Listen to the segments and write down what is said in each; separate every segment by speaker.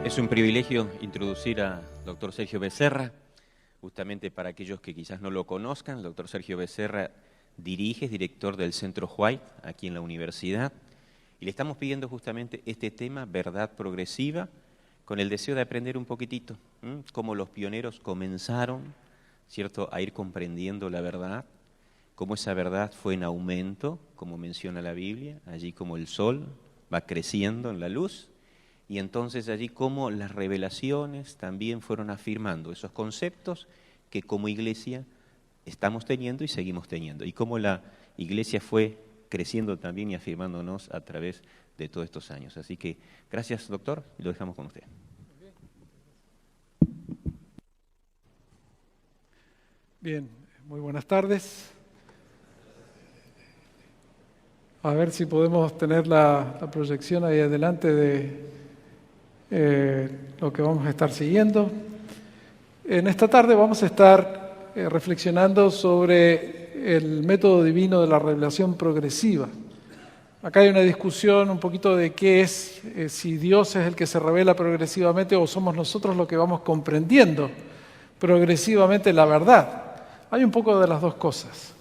Speaker 1: Es un privilegio introducir a doctor Sergio Becerra, justamente para aquellos que quizás no lo conozcan. El doctor Sergio Becerra es director del Centro White, aquí en la universidad, y le estamos pidiendo justamente este tema, verdad progresiva, con el deseo de aprender un poquitito, cómo los pioneros comenzaron, ¿cierto?, a ir comprendiendo la verdad, cómo esa verdad fue en aumento, como menciona la Biblia, allí como el sol va creciendo en la luz, y entonces allí cómo las revelaciones también fueron afirmando esos conceptos que como iglesia estamos teniendo y seguimos teniendo, y cómo la iglesia fue creciendo también y afirmándonos a través de todos estos años. Así que gracias, doctor, y lo dejamos con usted.
Speaker 2: Bien, muy buenas tardes. A ver si podemos tener la proyección ahí adelante de lo que vamos a estar siguiendo. En esta tarde vamos a estar reflexionando sobre el método divino de la revelación progresiva. Acá hay una discusión un poquito de qué es, si Dios es el que se revela progresivamente o somos nosotros los que vamos comprendiendo progresivamente la verdad. Hay un poco de las dos cosas.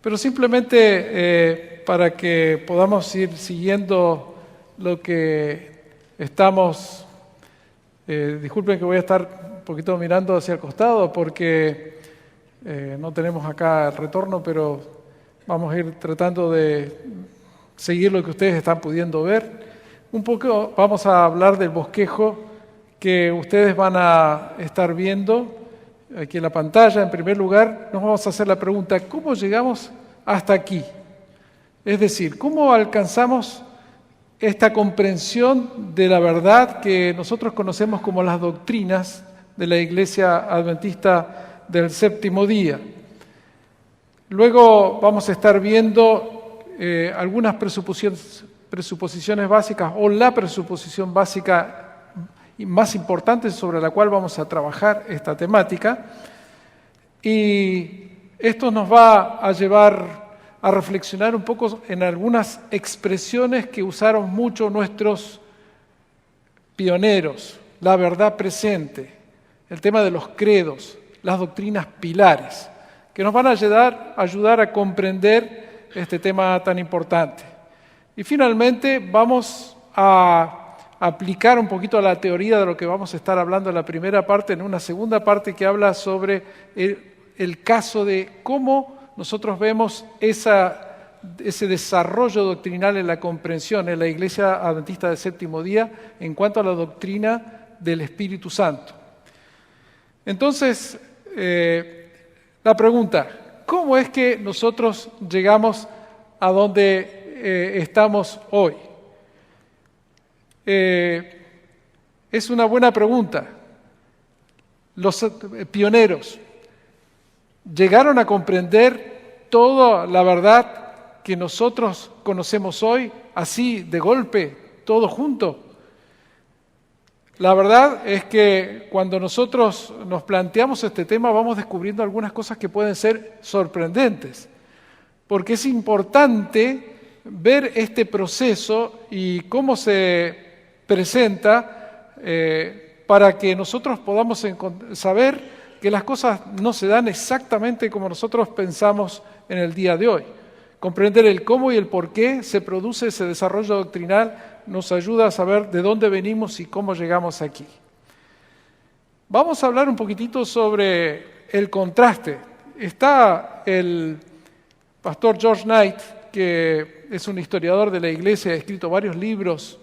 Speaker 2: Pero simplemente para que podamos ir siguiendo lo que estamos... disculpen que voy a estar un poquito mirando hacia el costado porque no tenemos acá el retorno, pero vamos a ir tratando de seguir lo que ustedes están pudiendo ver. Un poco vamos a hablar del bosquejo que ustedes van a estar viendo aquí en la pantalla. En primer lugar, nos vamos a hacer la pregunta, ¿cómo llegamos hasta aquí? Es decir, ¿cómo alcanzamos esta comprensión de la verdad que nosotros conocemos como las doctrinas de la Iglesia Adventista del Séptimo Día? Luego vamos a estar viendo algunas presuposiciones básicas o la presuposición básica y más importante sobre la cual vamos a trabajar esta temática. Y esto nos va a llevar a reflexionar un poco en algunas expresiones que usaron mucho nuestros pioneros, la verdad presente, el tema de los credos, las doctrinas pilares, que nos van a ayudar a comprender este tema tan importante. Y finalmente vamos a aplicar un poquito a la teoría de lo que vamos a estar hablando en la primera parte, en una segunda parte que habla sobre el caso de cómo nosotros vemos ese desarrollo doctrinal en la comprensión en la Iglesia Adventista del Séptimo Día en cuanto a la doctrina del Espíritu Santo. Entonces, la pregunta, ¿cómo es que nosotros llegamos a donde estamos hoy? Es una buena pregunta. Los pioneros llegaron a comprender toda la verdad que nosotros conocemos hoy, así de golpe, todo junto. La verdad es que cuando nosotros nos planteamos este tema vamos descubriendo algunas cosas que pueden ser sorprendentes, porque es importante ver este proceso y cómo se presenta para que nosotros podamos saber que las cosas no se dan exactamente como nosotros pensamos en el día de hoy. Comprender el cómo y el por qué se produce ese desarrollo doctrinal nos ayuda a saber de dónde venimos y cómo llegamos aquí. Vamos a hablar un poquitito sobre el contraste. Está el pastor George Knight, que es un historiador de la Iglesia, ha escrito varios libros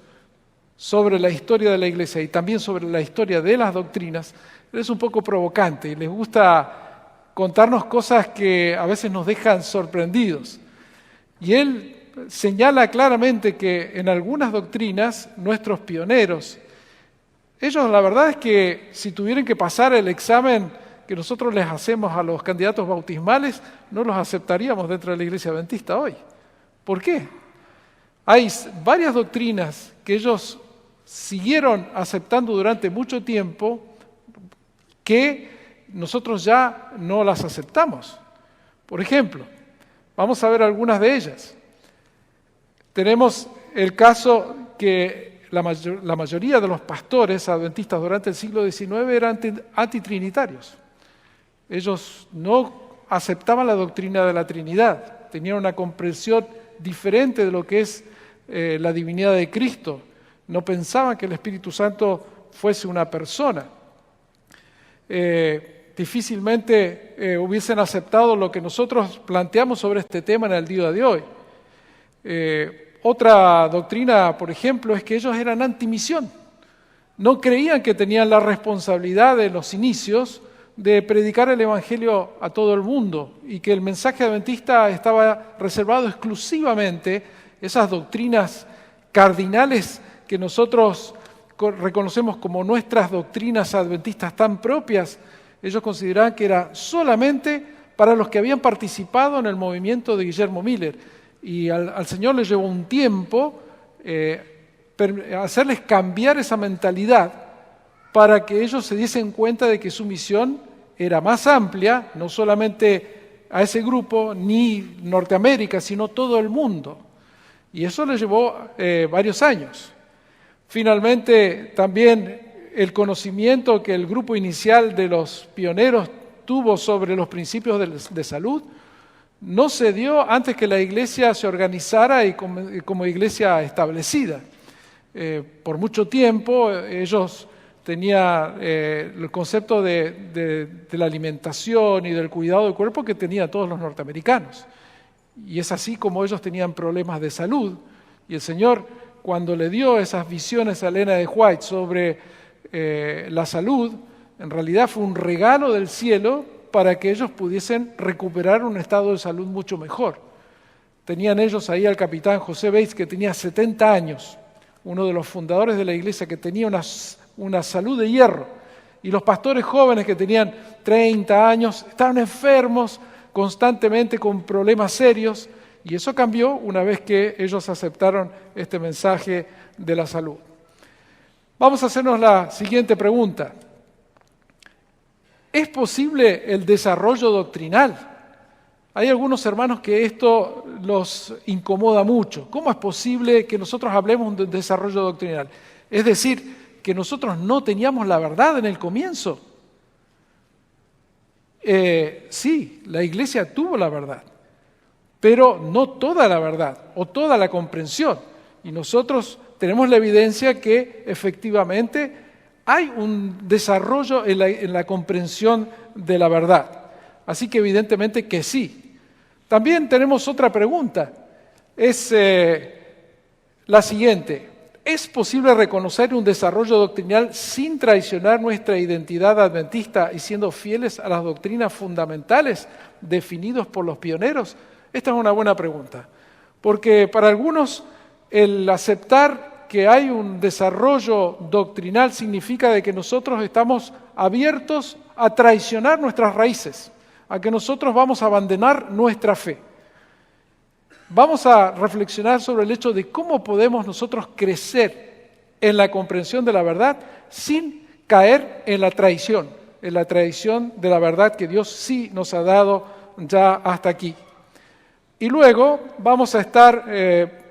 Speaker 2: sobre la historia de la Iglesia y también sobre la historia de las doctrinas. Él es un poco provocante y les gusta contarnos cosas que a veces nos dejan sorprendidos. Y él señala claramente que en algunas doctrinas, nuestros pioneros, ellos la verdad es que si tuvieran que pasar el examen que nosotros les hacemos a los candidatos bautismales, no los aceptaríamos dentro de la Iglesia Adventista hoy. ¿Por qué? Hay varias doctrinas que ellos siguieron aceptando durante mucho tiempo que nosotros ya no las aceptamos. Por ejemplo, vamos a ver algunas de ellas. Tenemos el caso que la mayoría de los pastores adventistas durante el siglo XIX eran antitrinitarios. Ellos no aceptaban la doctrina de la Trinidad, tenían una comprensión diferente de lo que es la divinidad de Cristo. No pensaban que el Espíritu Santo fuese una persona. Difícilmente hubiesen aceptado lo que nosotros planteamos sobre este tema en el día de hoy. Otra doctrina, por ejemplo, es que ellos eran antimisión. No creían que tenían la responsabilidad en los inicios de predicar el Evangelio a todo el mundo y que el mensaje adventista estaba reservado exclusivamente a esas doctrinas cardinales que nosotros reconocemos como nuestras doctrinas adventistas tan propias. Ellos consideraban que era solamente para los que habían participado en el movimiento de Guillermo Miller. Y al Señor le llevó un tiempo hacerles cambiar esa mentalidad para que ellos se diesen cuenta de que su misión era más amplia, no solamente a ese grupo, ni Norteamérica, sino todo el mundo. Y eso les llevó varios años. Finalmente, también el conocimiento que el grupo inicial de los pioneros tuvo sobre los principios de salud no se dio antes que la iglesia se organizara y como iglesia establecida. Por mucho tiempo ellos tenían el concepto de la alimentación y del cuidado del cuerpo que tenían todos los norteamericanos. Y es así como ellos tenían problemas de salud. Y el Señor, cuando le dio esas visiones a Elena de White sobre la salud, en realidad fue un regalo del cielo para que ellos pudiesen recuperar un estado de salud mucho mejor. Tenían ellos ahí al capitán José Bates, que tenía 70 años, uno de los fundadores de la iglesia, que tenía una salud de hierro. Y los pastores jóvenes que tenían 30 años estaban enfermos constantemente con problemas serios. Y eso cambió una vez que ellos aceptaron este mensaje de la salud. Vamos a hacernos la siguiente pregunta. ¿Es posible el desarrollo doctrinal? Hay algunos hermanos que esto los incomoda mucho. ¿Cómo es posible que nosotros hablemos de desarrollo doctrinal? Es decir, que nosotros no teníamos la verdad en el comienzo. Sí, la iglesia tuvo la verdad, pero no toda la verdad o toda la comprensión. Y nosotros tenemos la evidencia que efectivamente hay un desarrollo en la comprensión de la verdad. Así que evidentemente que sí. También tenemos otra pregunta. Es la siguiente. ¿Es posible reconocer un desarrollo doctrinal sin traicionar nuestra identidad adventista y siendo fieles a las doctrinas fundamentales definidos por los pioneros? Esta es una buena pregunta. Porque para algunos el aceptar que hay un desarrollo doctrinal significa de que nosotros estamos abiertos a traicionar nuestras raíces, a que nosotros vamos a abandonar nuestra fe. Vamos a reflexionar sobre el hecho de cómo podemos nosotros crecer en la comprensión de la verdad sin caer en la traición de la verdad que Dios sí nos ha dado ya hasta aquí. Y luego vamos a estar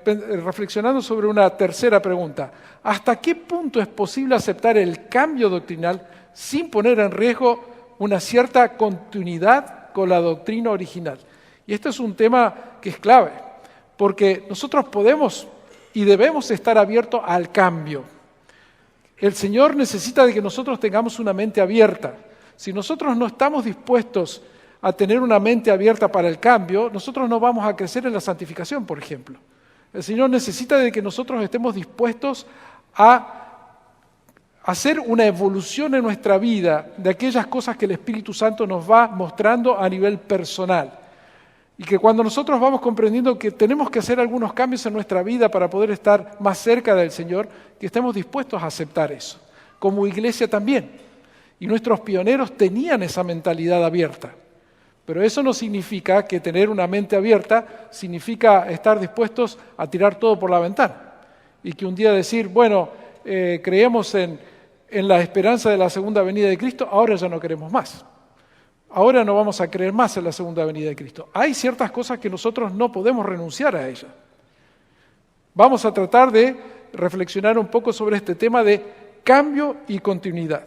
Speaker 2: reflexionando sobre una tercera pregunta. ¿Hasta qué punto es posible aceptar el cambio doctrinal sin poner en riesgo una cierta continuidad con la doctrina original? Y este es un tema que es clave, porque nosotros podemos y debemos estar abiertos al cambio. El Señor necesita de que nosotros tengamos una mente abierta. Si nosotros no estamos dispuestos a tener una mente abierta para el cambio, nosotros no vamos a crecer en la santificación, por ejemplo. El Señor necesita de que nosotros estemos dispuestos a hacer una evolución en nuestra vida de aquellas cosas que el Espíritu Santo nos va mostrando a nivel personal. Y que cuando nosotros vamos comprendiendo que tenemos que hacer algunos cambios en nuestra vida para poder estar más cerca del Señor, que estemos dispuestos a aceptar eso. Como iglesia también. Y nuestros pioneros tenían esa mentalidad abierta. Pero eso no significa que tener una mente abierta significa estar dispuestos a tirar todo por la ventana. Y que un día decir, bueno, creemos en la esperanza de la segunda venida de Cristo, ahora ya no queremos más. Ahora no vamos a creer más en la segunda venida de Cristo. Hay ciertas cosas que nosotros no podemos renunciar a ellas. Vamos a tratar de reflexionar un poco sobre este tema de cambio y continuidad.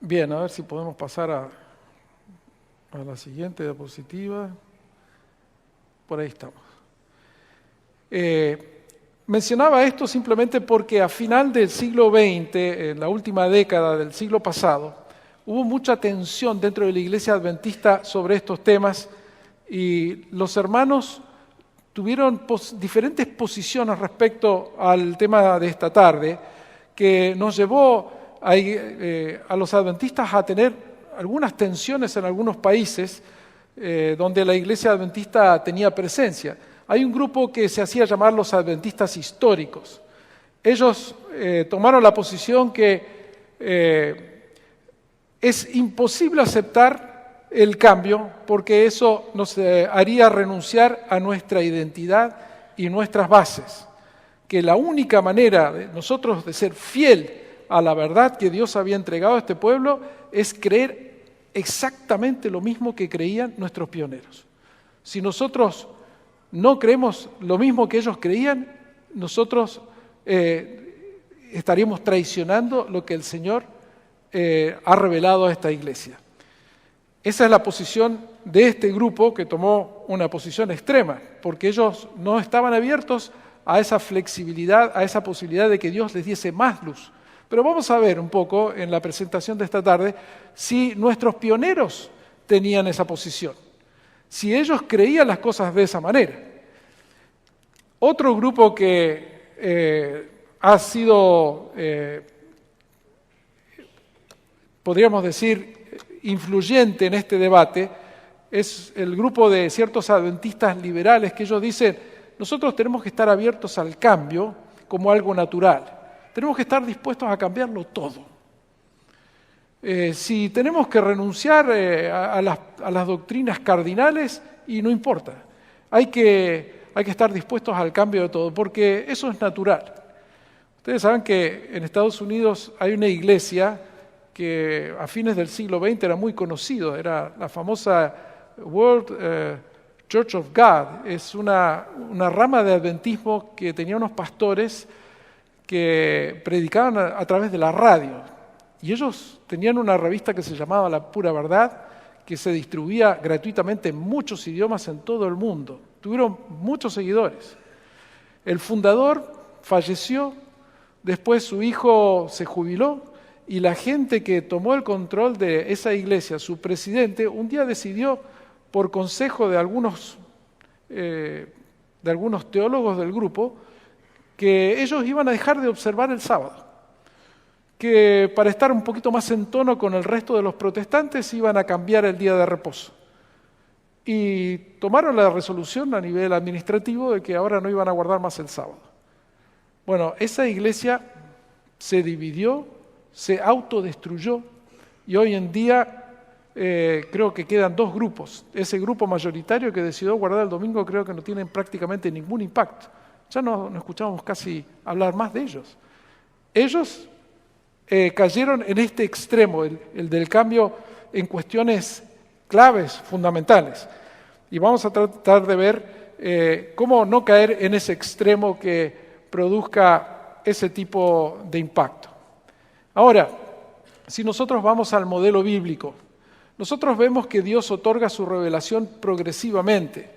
Speaker 2: Bien, a ver si podemos pasar a la siguiente diapositiva. Por ahí estamos. Mencionaba esto simplemente porque a final del siglo XX, en la última década del siglo pasado, hubo mucha tensión dentro de la Iglesia Adventista sobre estos temas y los hermanos tuvieron diferentes posiciones respecto al tema de esta tarde, que nos llevó a los adventistas a tener algunas tensiones en algunos países donde la Iglesia Adventista tenía presencia. Hay un grupo que se hacía llamar los adventistas históricos. Ellos tomaron la posición que es imposible aceptar el cambio porque eso nos haría renunciar a nuestra identidad y nuestras bases. Que la única manera de nosotros de ser fiel a la verdad que Dios había entregado a este pueblo es creer exactamente lo mismo que creían nuestros pioneros. Si nosotros no creemos lo mismo que ellos creían, nosotros estaríamos traicionando lo que el Señor ha revelado a esta iglesia. Esa es la posición de este grupo que tomó una posición extrema, porque ellos no estaban abiertos a esa flexibilidad, a esa posibilidad de que Dios les diese más luz. Pero vamos a ver un poco en la presentación de esta tarde si nuestros pioneros tenían esa posición, si ellos creían las cosas de esa manera. Otro grupo que ha sido, podríamos decir, influyente en este debate es el grupo de ciertos adventistas liberales que ellos dicen, nosotros tenemos que estar abiertos al cambio como algo natural. Tenemos que estar dispuestos a cambiarlo todo. Si tenemos que renunciar a las doctrinas cardinales, y no importa, hay que estar dispuestos al cambio de todo, porque eso es natural. Ustedes saben que en Estados Unidos hay una iglesia que a fines del siglo XX era muy conocido, era la famosa World Church of God. Es una rama de adventismo que tenía unos pastores que predicaban a través de la radio. Y ellos tenían una revista que se llamaba La Pura Verdad, que se distribuía gratuitamente en muchos idiomas en todo el mundo. Tuvieron muchos seguidores. El fundador falleció, después su hijo se jubiló, y la gente que tomó el control de esa iglesia, su presidente, un día decidió, por consejo de algunos teólogos del grupo, que ellos iban a dejar de observar el sábado, que para estar un poquito más en tono con el resto de los protestantes iban a cambiar el día de reposo. Y tomaron la resolución a nivel administrativo de que ahora no iban a guardar más el sábado. Bueno, esa iglesia se dividió, se autodestruyó y hoy en día creo que quedan dos grupos. Ese grupo mayoritario que decidió guardar el domingo creo que no tienen prácticamente ningún impacto. Ya no escuchamos casi hablar más de ellos. Ellos cayeron en este extremo, el del cambio en cuestiones claves, fundamentales. Y vamos a tratar de ver cómo no caer en ese extremo que produzca ese tipo de impacto. Ahora, si nosotros vamos al modelo bíblico, nosotros vemos que Dios otorga su revelación progresivamente,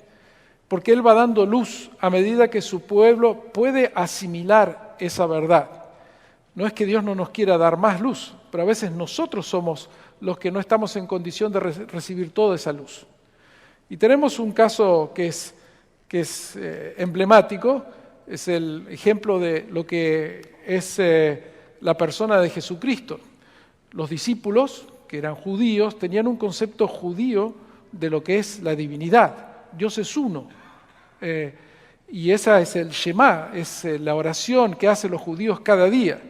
Speaker 2: porque Él va dando luz a medida que su pueblo puede asimilar esa verdad. No es que Dios no nos quiera dar más luz, pero a veces nosotros somos los que no estamos en condición de recibir toda esa luz. Y tenemos un caso que es emblemático, es el ejemplo de lo que es la persona de Jesucristo. Los discípulos, que eran judíos, tenían un concepto judío de lo que es la divinidad. Dios es uno. Y esa es el Shema, es la oración que hacen los judíos cada día.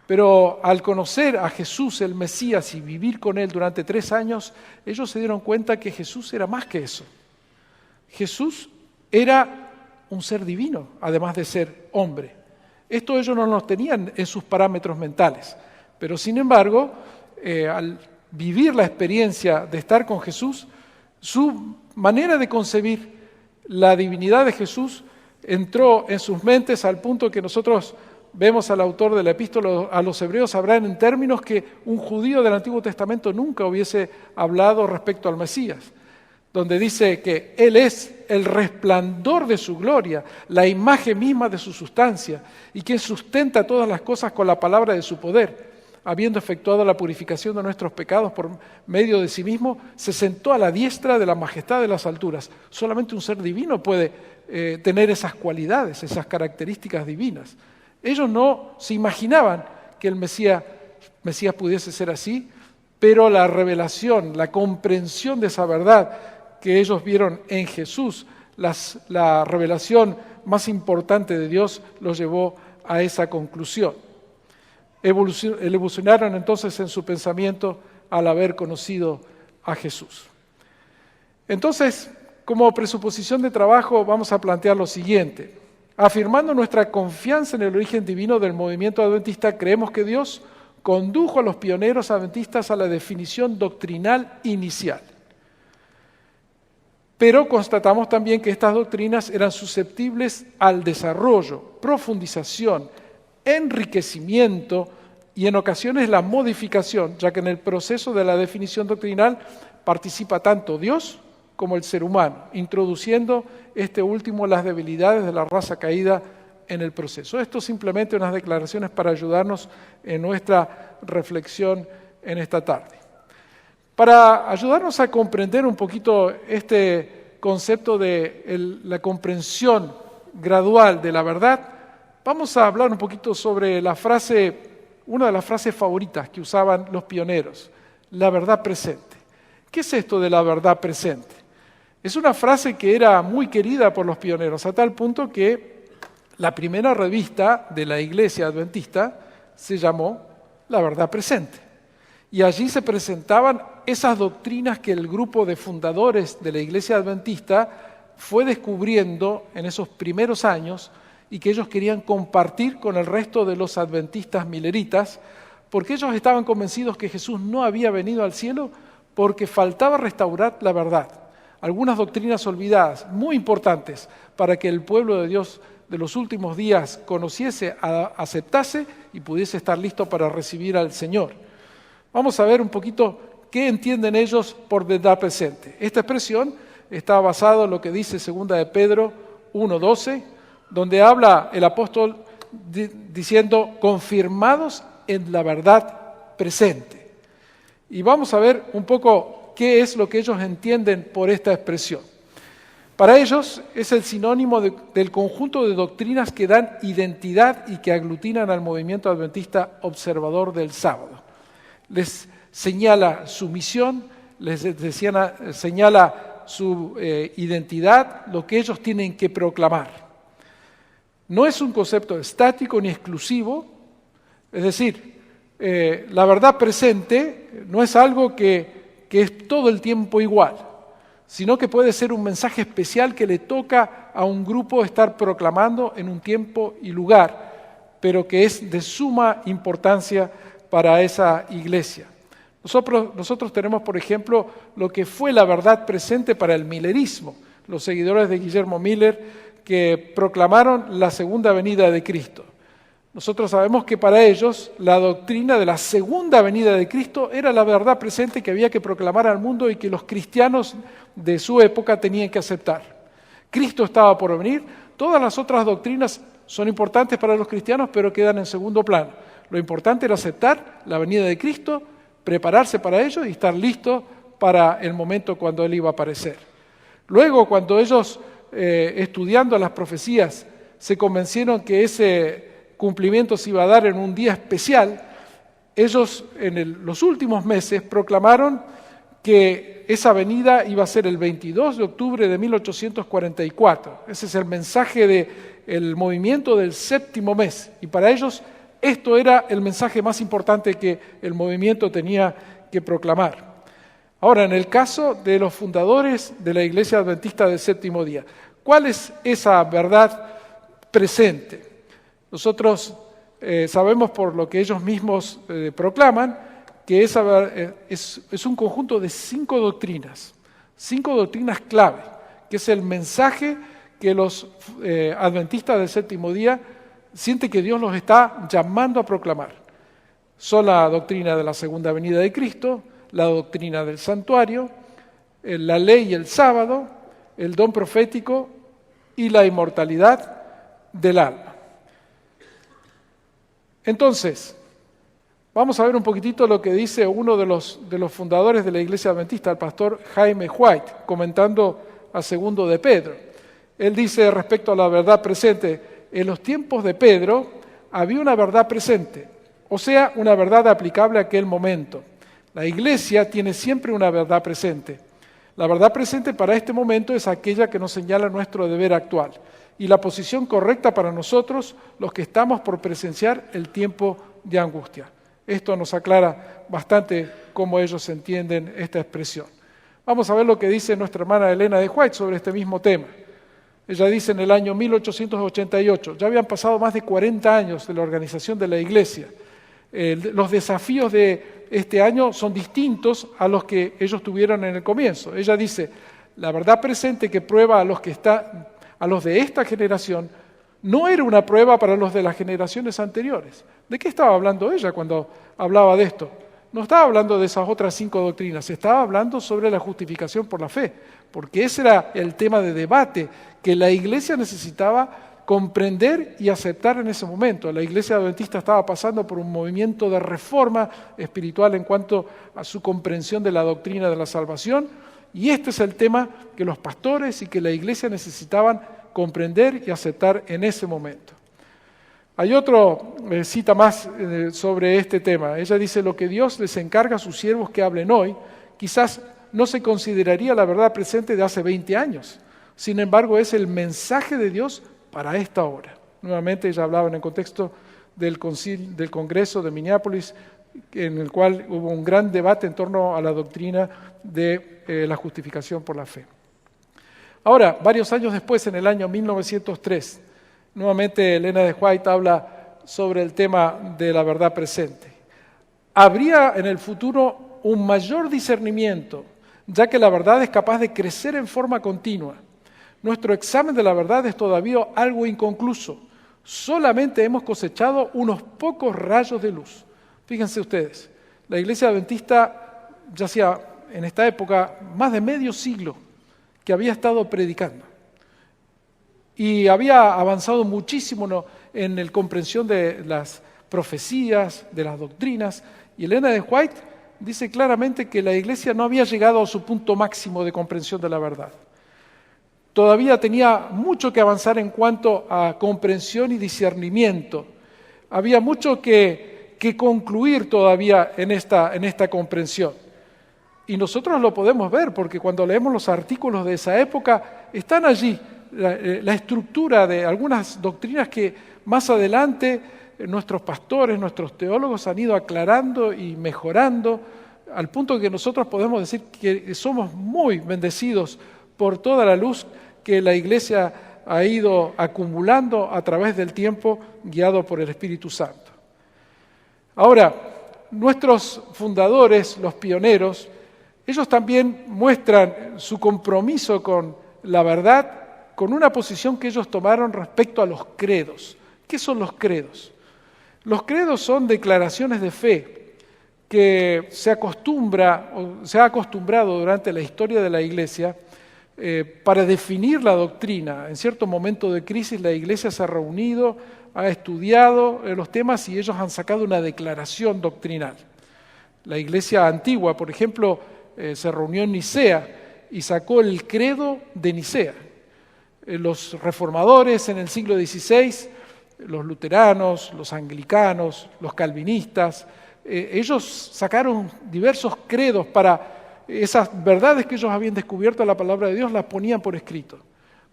Speaker 2: Pero al conocer a Jesús, el Mesías, y vivir con Él durante 3 años, ellos se dieron cuenta que Jesús era más que eso. Jesús era un ser divino, además de ser hombre. Esto ellos no lo tenían en sus parámetros mentales. Pero sin embargo, al vivir la experiencia de estar con Jesús, su manera de concebir la divinidad de Jesús entró en sus mentes al punto que nosotros vemos al autor de la epístola a los Hebreos hablar en términos que un judío del Antiguo Testamento nunca hubiese hablado respecto al Mesías, donde dice que Él es el resplandor de su gloria, la imagen misma de su sustancia, y quien sustenta todas las cosas con la palabra de su poder. Habiendo efectuado la purificación de nuestros pecados por medio de sí mismo, se sentó a la diestra de la majestad de las alturas. Solamente un ser divino puede tener esas cualidades, esas características divinas. Ellos no se imaginaban que el Mesías pudiese ser así, pero la revelación, la comprensión de esa verdad que ellos vieron en Jesús, la revelación más importante de Dios, los llevó a esa conclusión. Evolucionaron entonces en su pensamiento al haber conocido a Jesús. Entonces, como presuposición de trabajo, vamos a plantear lo siguiente. Afirmando nuestra confianza en el origen divino del movimiento adventista, creemos que Dios condujo a los pioneros adventistas a la definición doctrinal inicial. Pero constatamos también que estas doctrinas eran susceptibles al desarrollo, profundización, enriquecimiento y en ocasiones la modificación, ya que en el proceso de la definición doctrinal participa tanto Dios como el ser humano, introduciendo este último las debilidades de la raza caída en el proceso. Esto simplemente unas declaraciones para ayudarnos en nuestra reflexión en esta tarde. Para ayudarnos a comprender un poquito este concepto de la comprensión gradual de la verdad, vamos a hablar un poquito sobre una de las frases favoritas que usaban los pioneros, la verdad presente. ¿Qué es esto de la verdad presente? Es una frase que era muy querida por los pioneros, a tal punto que la primera revista de la Iglesia Adventista se llamó La Verdad Presente. Y allí se presentaban esas doctrinas que el grupo de fundadores de la Iglesia Adventista fue descubriendo en esos primeros años y que ellos querían compartir con el resto de los adventistas mileritas, porque ellos estaban convencidos que Jesús no había venido al cielo porque faltaba restaurar la verdad. Algunas doctrinas olvidadas, muy importantes, para que el pueblo de Dios de los últimos días conociese, aceptase y pudiese estar listo para recibir al Señor. Vamos a ver un poquito qué entienden ellos por verdad presente. Esta expresión está basada en lo que dice 2 de Pedro 1:12, donde habla el apóstol diciendo, confirmados en la verdad presente. Y vamos a ver un poco qué es lo que ellos entienden por esta expresión. Para ellos es el sinónimo del conjunto de doctrinas que dan identidad y que aglutinan al movimiento adventista observador del sábado. Les señala su misión, les señala su identidad, lo que ellos tienen que proclamar. No es un concepto estático ni exclusivo, es decir, la verdad presente no es algo que es todo el tiempo igual, sino que puede ser un mensaje especial que le toca a un grupo estar proclamando en un tiempo y lugar, pero que es de suma importancia para esa iglesia. Nosotros tenemos, por ejemplo, lo que fue la verdad presente para el millerismo, los seguidores de Guillermo Miller que proclamaron la segunda venida de Cristo. Nosotros sabemos que para ellos la doctrina de la segunda venida de Cristo era la verdad presente que había que proclamar al mundo y que los cristianos de su época tenían que aceptar. Cristo estaba por venir, todas las otras doctrinas son importantes para los cristianos, pero quedan en segundo plano. Lo importante era aceptar la venida de Cristo, prepararse para ello y estar listo para el momento cuando Él iba a aparecer. Luego, cuando ellos, estudiando las profecías, se convencieron que ese cumplimiento se iba a dar en un día especial, ellos en los últimos meses proclamaron que esa venida iba a ser el 22 de octubre de 1844. Ese es el mensaje del movimiento del séptimo mes. Y para ellos esto era el mensaje más importante que el movimiento tenía que proclamar. Ahora, en el caso de los fundadores de la Iglesia Adventista del Séptimo Día, ¿cuál es esa verdad presente? Nosotros sabemos por lo que ellos mismos proclaman que es un conjunto de 5 doctrinas clave, que es el mensaje que los adventistas del séptimo día sienten que Dios los está llamando a proclamar. Son la doctrina de la segunda venida de Cristo, la doctrina del santuario, la ley y el sábado, el don profético y la inmortalidad del alma. Entonces, vamos a ver un poquitito lo que dice uno de los fundadores de la Iglesia Adventista, el pastor Jaime White, comentando a segundo de Pedro. Él dice respecto a la verdad presente, en los tiempos de Pedro había una verdad presente, o sea, una verdad aplicable a aquel momento. La Iglesia tiene siempre una verdad presente. La verdad presente para este momento es aquella que nos señala nuestro deber actual y la posición correcta para nosotros, los que estamos por presenciar el tiempo de angustia. Esto nos aclara bastante cómo ellos entienden esta expresión. Vamos a ver lo que dice nuestra hermana Elena de White sobre este mismo tema. Ella dice en el año 1888, ya habían pasado más de 40 años de la organización de la Iglesia. Los desafíos de este año son distintos a los que ellos tuvieron en el comienzo. Ella dice, la verdad presente que prueba a los de esta generación no era una prueba para los de las generaciones anteriores. ¿De qué estaba hablando ella cuando hablaba de esto? No estaba hablando de esas otras 5 doctrinas, estaba hablando sobre la justificación por la fe, porque ese era el tema de debate que la Iglesia necesitaba comprender y aceptar en ese momento. La Iglesia Adventista estaba pasando por un movimiento de reforma espiritual en cuanto a su comprensión de la doctrina de la salvación, y este es el tema que los pastores y que la Iglesia necesitaban comprender y aceptar en ese momento. Hay otra cita más sobre este tema. Ella dice, lo que Dios les encarga a sus siervos que hablen hoy, quizás no se consideraría la verdad presente de hace 20 años. Sin embargo, es el mensaje de Dios para esta hora. Nuevamente ella hablaba en el contexto del Congreso de Minneapolis, en el cual hubo un gran debate en torno a la doctrina de la justificación por la fe. Ahora, varios años después, en el año 1903, nuevamente Elena de White habla sobre el tema de la verdad presente. Habría en el futuro un mayor discernimiento, ya que la verdad es capaz de crecer en forma continua. Nuestro examen de la verdad es todavía algo inconcluso. Solamente hemos cosechado unos pocos rayos de luz. Fíjense ustedes, la Iglesia Adventista ya hacía en esta época más de medio siglo que había estado predicando. Y había avanzado muchísimo en la comprensión de las profecías, de las doctrinas. Y Elena de White dice claramente que la Iglesia no había llegado a su punto máximo de comprensión de la verdad. Todavía tenía mucho que avanzar en cuanto a comprensión y discernimiento. Había mucho que concluir todavía en esta comprensión. Y nosotros lo podemos ver, porque cuando leemos los artículos de esa época, están allí la estructura de algunas doctrinas que más adelante nuestros pastores, nuestros teólogos han ido aclarando y mejorando, al punto que nosotros podemos decir que somos muy bendecidos por toda la luz que la Iglesia ha ido acumulando a través del tiempo, guiado por el Espíritu Santo. Ahora, nuestros fundadores, los pioneros, ellos también muestran su compromiso con la verdad, con una posición que ellos tomaron respecto a los credos. ¿Qué son los credos? Los credos son declaraciones de fe que se ha acostumbrado durante la historia de la Iglesia para definir la doctrina. En cierto momento de crisis la Iglesia se ha reunido, ha estudiado los temas y ellos han sacado una declaración doctrinal. La Iglesia antigua, por ejemplo, se reunió en Nicea y sacó el credo de Nicea. Los reformadores en el siglo XVI, los luteranos, los anglicanos, los calvinistas, ellos sacaron diversos credos para esas verdades que ellos habían descubierto en la palabra de Dios, las ponían por escrito.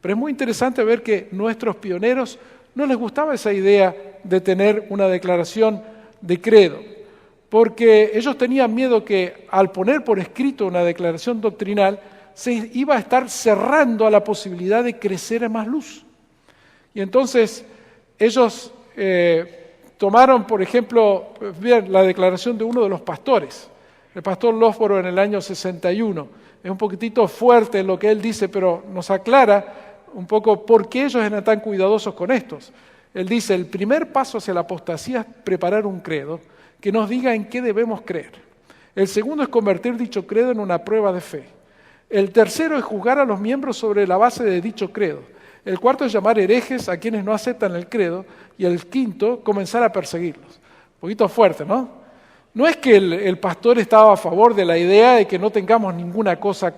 Speaker 2: Pero es muy interesante ver que nuestros pioneros no les gustaba esa idea de tener una declaración de credo, porque ellos tenían miedo que al poner por escrito una declaración doctrinal se iba a estar cerrando a la posibilidad de crecer en más luz. Y entonces ellos tomaron, por ejemplo, la declaración de uno de los pastores, el pastor Lofboro en el año 61. Es un poquitito fuerte lo que él dice, pero nos aclara un poco por qué ellos eran tan cuidadosos con estos. Él dice, el primer paso hacia la apostasía es preparar un credo que nos diga en qué debemos creer. El segundo es convertir dicho credo en una prueba de fe. El tercero es juzgar a los miembros sobre la base de dicho credo. El cuarto es llamar herejes a quienes no aceptan el credo. Y el quinto, comenzar a perseguirlos. Un poquito fuerte, ¿no? No es que el pastor estaba a favor de la idea de que no tengamos ninguna cosa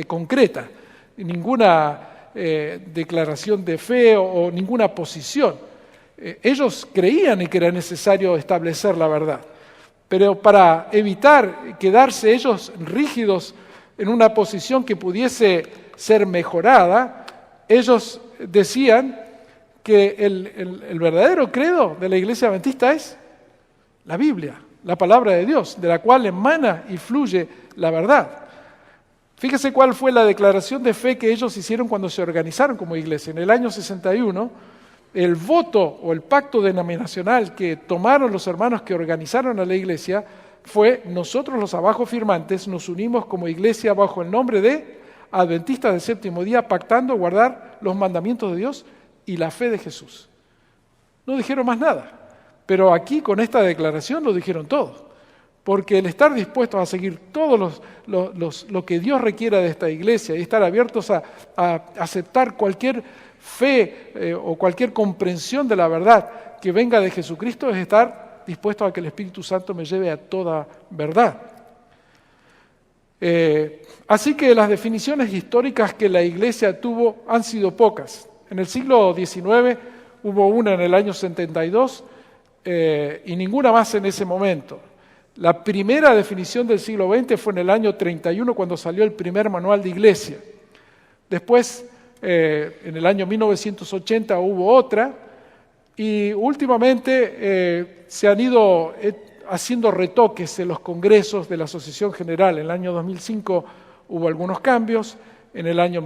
Speaker 2: concreta, ninguna declaración de fe o ninguna posición. Ellos creían en que era necesario establecer la verdad, pero para evitar quedarse ellos rígidos en una posición que pudiese ser mejorada, ellos decían que el verdadero credo de la Iglesia Adventista es la Biblia, la palabra de Dios, de la cual emana y fluye la verdad. Fíjese cuál fue la declaración de fe que ellos hicieron cuando se organizaron como iglesia. En el año 61, el voto o el pacto denominacional que tomaron los hermanos que organizaron a la iglesia fue: nosotros los abajo firmantes nos unimos como iglesia bajo el nombre de Adventistas del Séptimo Día, pactando guardar los mandamientos de Dios y la fe de Jesús. No dijeron más nada, pero aquí con esta declaración lo dijeron todo. Porque el estar dispuestos a seguir todo lo que Dios requiera de esta iglesia y estar abiertos a aceptar cualquier fe o cualquier comprensión de la verdad que venga de Jesucristo es estar dispuestos a que el Espíritu Santo me lleve a toda verdad. Así que las definiciones históricas que la iglesia tuvo han sido pocas. En el siglo XIX hubo una en el año 72 y ninguna más en ese momento. La primera definición del siglo XX fue en el año 31 cuando salió el primer manual de iglesia. Después, en el año 1980 hubo otra y últimamente se han ido haciendo retoques en los congresos de la Asociación General. En el año 2005 hubo algunos cambios, en el año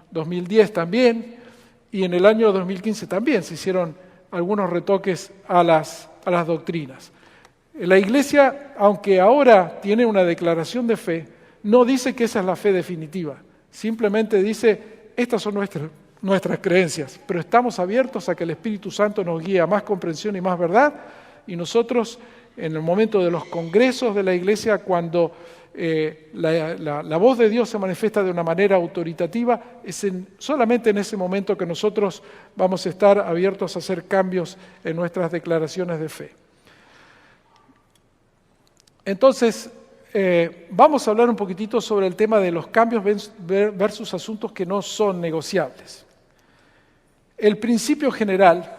Speaker 2: 2010 también y en el año 2015 también se hicieron algunos retoques a las doctrinas. La Iglesia, aunque ahora tiene una declaración de fe, no dice que esa es la fe definitiva. Simplemente dice, estas son nuestras creencias, pero estamos abiertos a que el Espíritu Santo nos guíe a más comprensión y más verdad. Y nosotros, en el momento de los congresos de la Iglesia, cuando la voz de Dios se manifiesta de una manera autoritativa, es solamente en ese momento que nosotros vamos a estar abiertos a hacer cambios en nuestras declaraciones de fe. Entonces, vamos a hablar un poquitito sobre el tema de los cambios versus asuntos que no son negociables. El principio general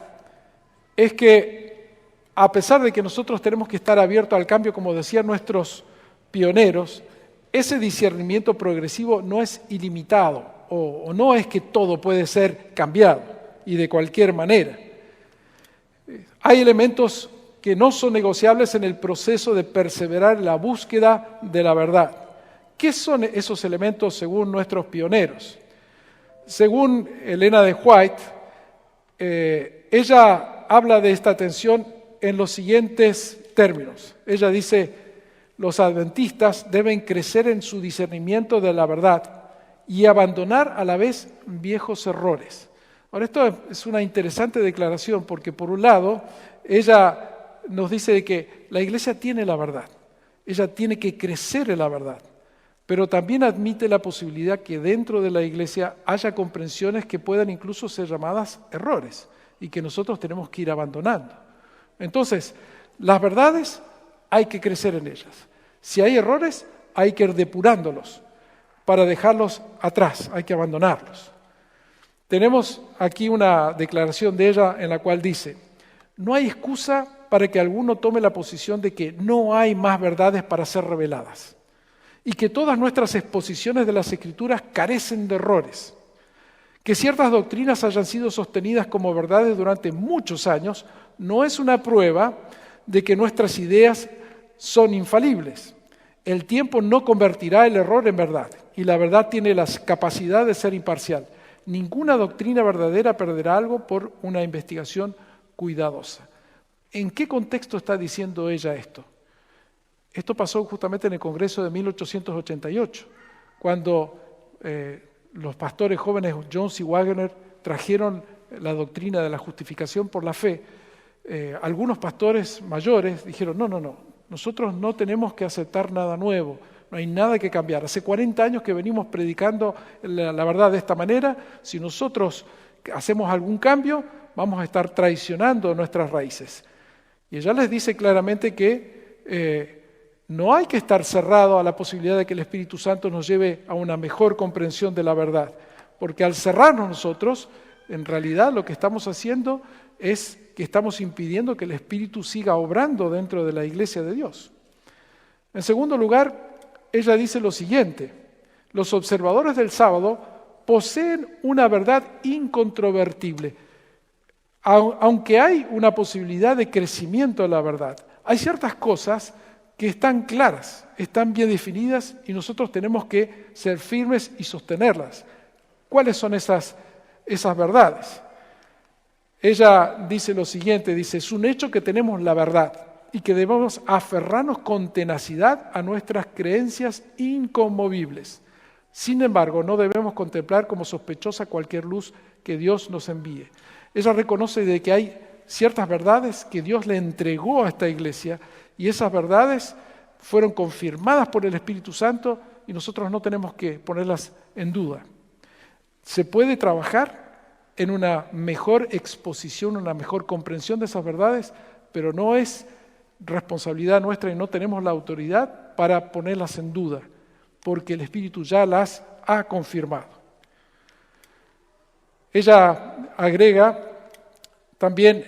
Speaker 2: es que, a pesar de que nosotros tenemos que estar abiertos al cambio, como decían nuestros pioneros, ese discernimiento progresivo no es ilimitado o no es que todo puede ser cambiado y de cualquier manera. Hay elementos que no son negociables en el proceso de perseverar en la búsqueda de la verdad. ¿Qué son esos elementos según nuestros pioneros? Según Elena de White, ella habla de esta tensión en los siguientes términos. Ella dice, los adventistas deben crecer en su discernimiento de la verdad y abandonar a la vez viejos errores. Ahora, esto es una interesante declaración porque, por un lado, ella nos dice que la iglesia tiene la verdad, ella tiene que crecer en la verdad, pero también admite la posibilidad que dentro de la iglesia haya comprensiones que puedan incluso ser llamadas errores y que nosotros tenemos que ir abandonando. Entonces, las verdades hay que crecer en ellas. Si hay errores, hay que ir depurándolos para dejarlos atrás, hay que abandonarlos. Tenemos aquí una declaración de ella en la cual dice, no hay excusa para que alguno tome la posición de que no hay más verdades para ser reveladas y que todas nuestras exposiciones de las Escrituras carecen de errores. Que ciertas doctrinas hayan sido sostenidas como verdades durante muchos años no es una prueba de que nuestras ideas son infalibles. El tiempo no convertirá el error en verdad y la verdad tiene la capacidad de ser imparcial. Ninguna doctrina verdadera perderá algo por una investigación cuidadosa. ¿En qué contexto está diciendo ella esto? Esto pasó justamente en el Congreso de 1888, cuando los pastores jóvenes Jones y Wagner trajeron la doctrina de la justificación por la fe, algunos pastores mayores dijeron, no, nosotros no tenemos que aceptar nada nuevo, no hay nada que cambiar. Hace 40 años que venimos predicando la verdad de esta manera, si nosotros hacemos algún cambio, vamos a estar traicionando nuestras raíces. Y ella les dice claramente que no hay que estar cerrado a la posibilidad de que el Espíritu Santo nos lleve a una mejor comprensión de la verdad, porque al cerrarnos nosotros, en realidad lo que estamos haciendo es que estamos impidiendo que el Espíritu siga obrando dentro de la iglesia de Dios. En segundo lugar, ella dice lo siguiente: los observadores del sábado poseen una verdad incontrovertible. Aunque hay una posibilidad de crecimiento de la verdad, hay ciertas cosas que están claras, están bien definidas y nosotros tenemos que ser firmes y sostenerlas. ¿Cuáles son esas verdades? Ella dice lo siguiente, dice, es un hecho que tenemos la verdad y que debemos aferrarnos con tenacidad a nuestras creencias inconmovibles. Sin embargo, no debemos contemplar como sospechosa cualquier luz que Dios nos envíe. Ella reconoce de que hay ciertas verdades que Dios le entregó a esta iglesia y esas verdades fueron confirmadas por el Espíritu Santo y nosotros no tenemos que ponerlas en duda. Se puede trabajar en una mejor exposición, una mejor comprensión de esas verdades, pero no es responsabilidad nuestra y no tenemos la autoridad para ponerlas en duda, porque el Espíritu ya las ha confirmado. Ella agrega también,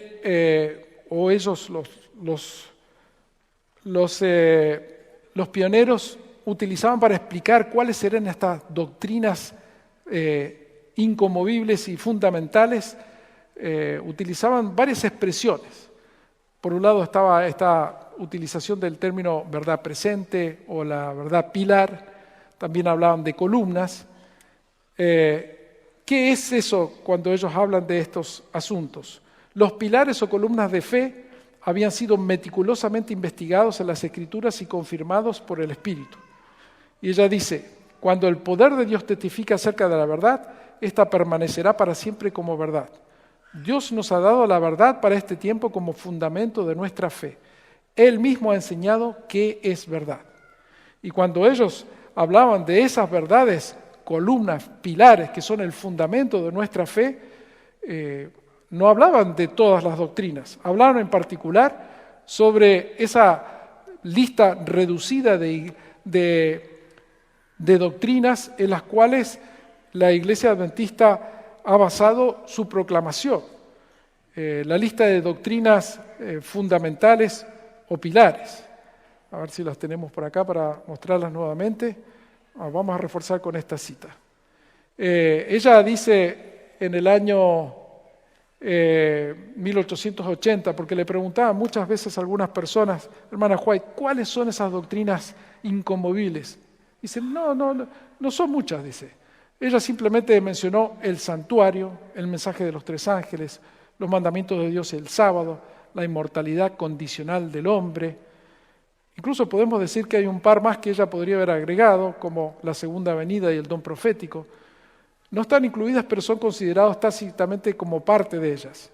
Speaker 2: los pioneros utilizaban para explicar cuáles eran estas doctrinas inconmovibles y fundamentales, utilizaban varias expresiones. Por un lado estaba esta utilización del término verdad presente o la verdad pilar, también hablaban de columnas. ¿Qué es eso cuando ellos hablan de estos asuntos? Los pilares o columnas de fe habían sido meticulosamente investigados en las Escrituras y confirmados por el Espíritu. Y ella dice, cuando el poder de Dios testifica acerca de la verdad, esta permanecerá para siempre como verdad. Dios nos ha dado la verdad para este tiempo como fundamento de nuestra fe. Él mismo ha enseñado qué es verdad. Y cuando ellos hablaban de esas verdades, columnas, pilares, que son el fundamento de nuestra fe, no hablaban de todas las doctrinas, hablaron en particular sobre esa lista reducida de doctrinas en las cuales la Iglesia Adventista ha basado su proclamación. La lista de doctrinas fundamentales o pilares. A ver si las tenemos por acá para mostrarlas nuevamente. Vamos a reforzar con esta cita. Ella dice en el año 1880, porque le preguntaban muchas veces a algunas personas, hermana White, ¿cuáles son esas doctrinas inconmovibles? Dice, no son muchas, dice. Ella simplemente mencionó el santuario, el mensaje de los 3 ángeles, los mandamientos de Dios el sábado, la inmortalidad condicional del hombre. Incluso podemos decir que hay un par más que ella podría haber agregado, como la segunda venida y el don profético. No están incluidas, pero son considerados tácitamente como parte de ellas.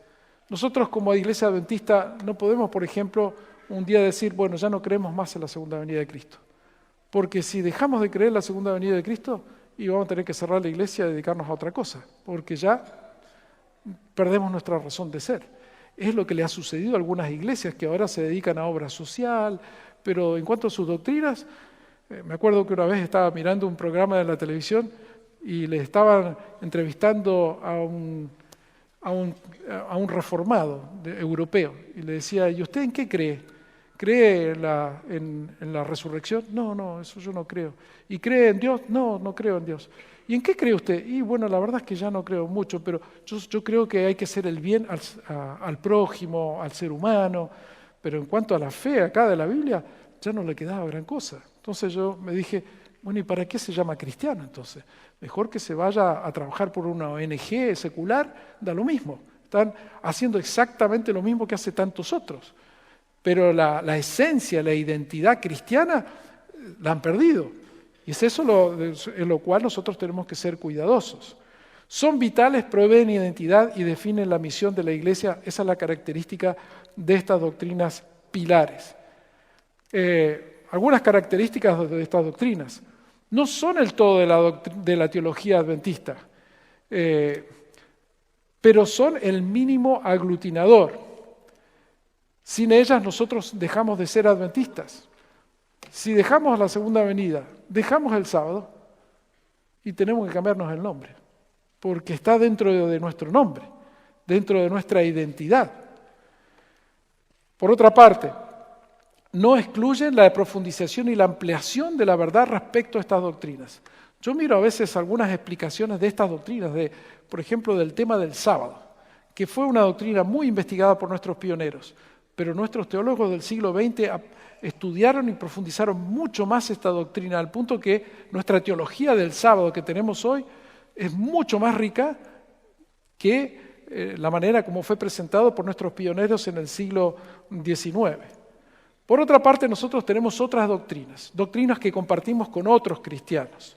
Speaker 2: Nosotros como Iglesia Adventista no podemos, por ejemplo, un día decir, bueno, ya no creemos más en la segunda venida de Cristo. Porque si dejamos de creer en la segunda venida de Cristo, y vamos a tener que cerrar la iglesia y dedicarnos a otra cosa, porque ya perdemos nuestra razón de ser. Es lo que le ha sucedido a algunas iglesias que ahora se dedican a obra social, pero en cuanto a sus doctrinas, me acuerdo que una vez estaba mirando un programa de la televisión y le estaban entrevistando a un reformado europeo y le decía, ¿y usted en qué cree? ¿Cree en la resurrección? No, eso yo no creo. ¿Y cree en Dios? No creo en Dios. ¿Y en qué cree usted? Y bueno, la verdad es que ya no creo mucho, pero yo creo que hay que hacer el bien al prójimo, al ser humano, pero en cuanto a la fe acá de la Biblia, ya no le quedaba gran cosa. Entonces yo me dije, bueno, ¿y para qué se llama cristiano entonces? Mejor que se vaya a trabajar por una ONG secular, da lo mismo. Están haciendo exactamente lo mismo que hace tantos otros. Pero la esencia, la identidad cristiana, la han perdido. Y es eso en lo cual nosotros tenemos que ser cuidadosos. Son vitales, proveen identidad y definen la misión de la Iglesia. Esa es la característica de estas doctrinas pilares. Algunas características de estas doctrinas. No son el todo de la teología adventista, pero son el mínimo aglutinador. Sin ellas nosotros dejamos de ser adventistas. Si dejamos la segunda venida, dejamos el sábado y tenemos que cambiarnos el nombre, porque está dentro de nuestro nombre, dentro de nuestra identidad. Por otra parte, no excluyen la profundización y la ampliación de la verdad respecto a estas doctrinas. Yo miro a veces algunas explicaciones de estas doctrinas, por ejemplo, del tema del sábado, que fue una doctrina muy investigada por nuestros pioneros, pero nuestros teólogos del siglo XX estudiaron y profundizaron mucho más esta doctrina, al punto que nuestra teología del sábado que tenemos hoy es mucho más rica que la manera como fue presentado por nuestros pioneros en el siglo XIX. Por otra parte, nosotros tenemos otras doctrinas que compartimos con otros cristianos.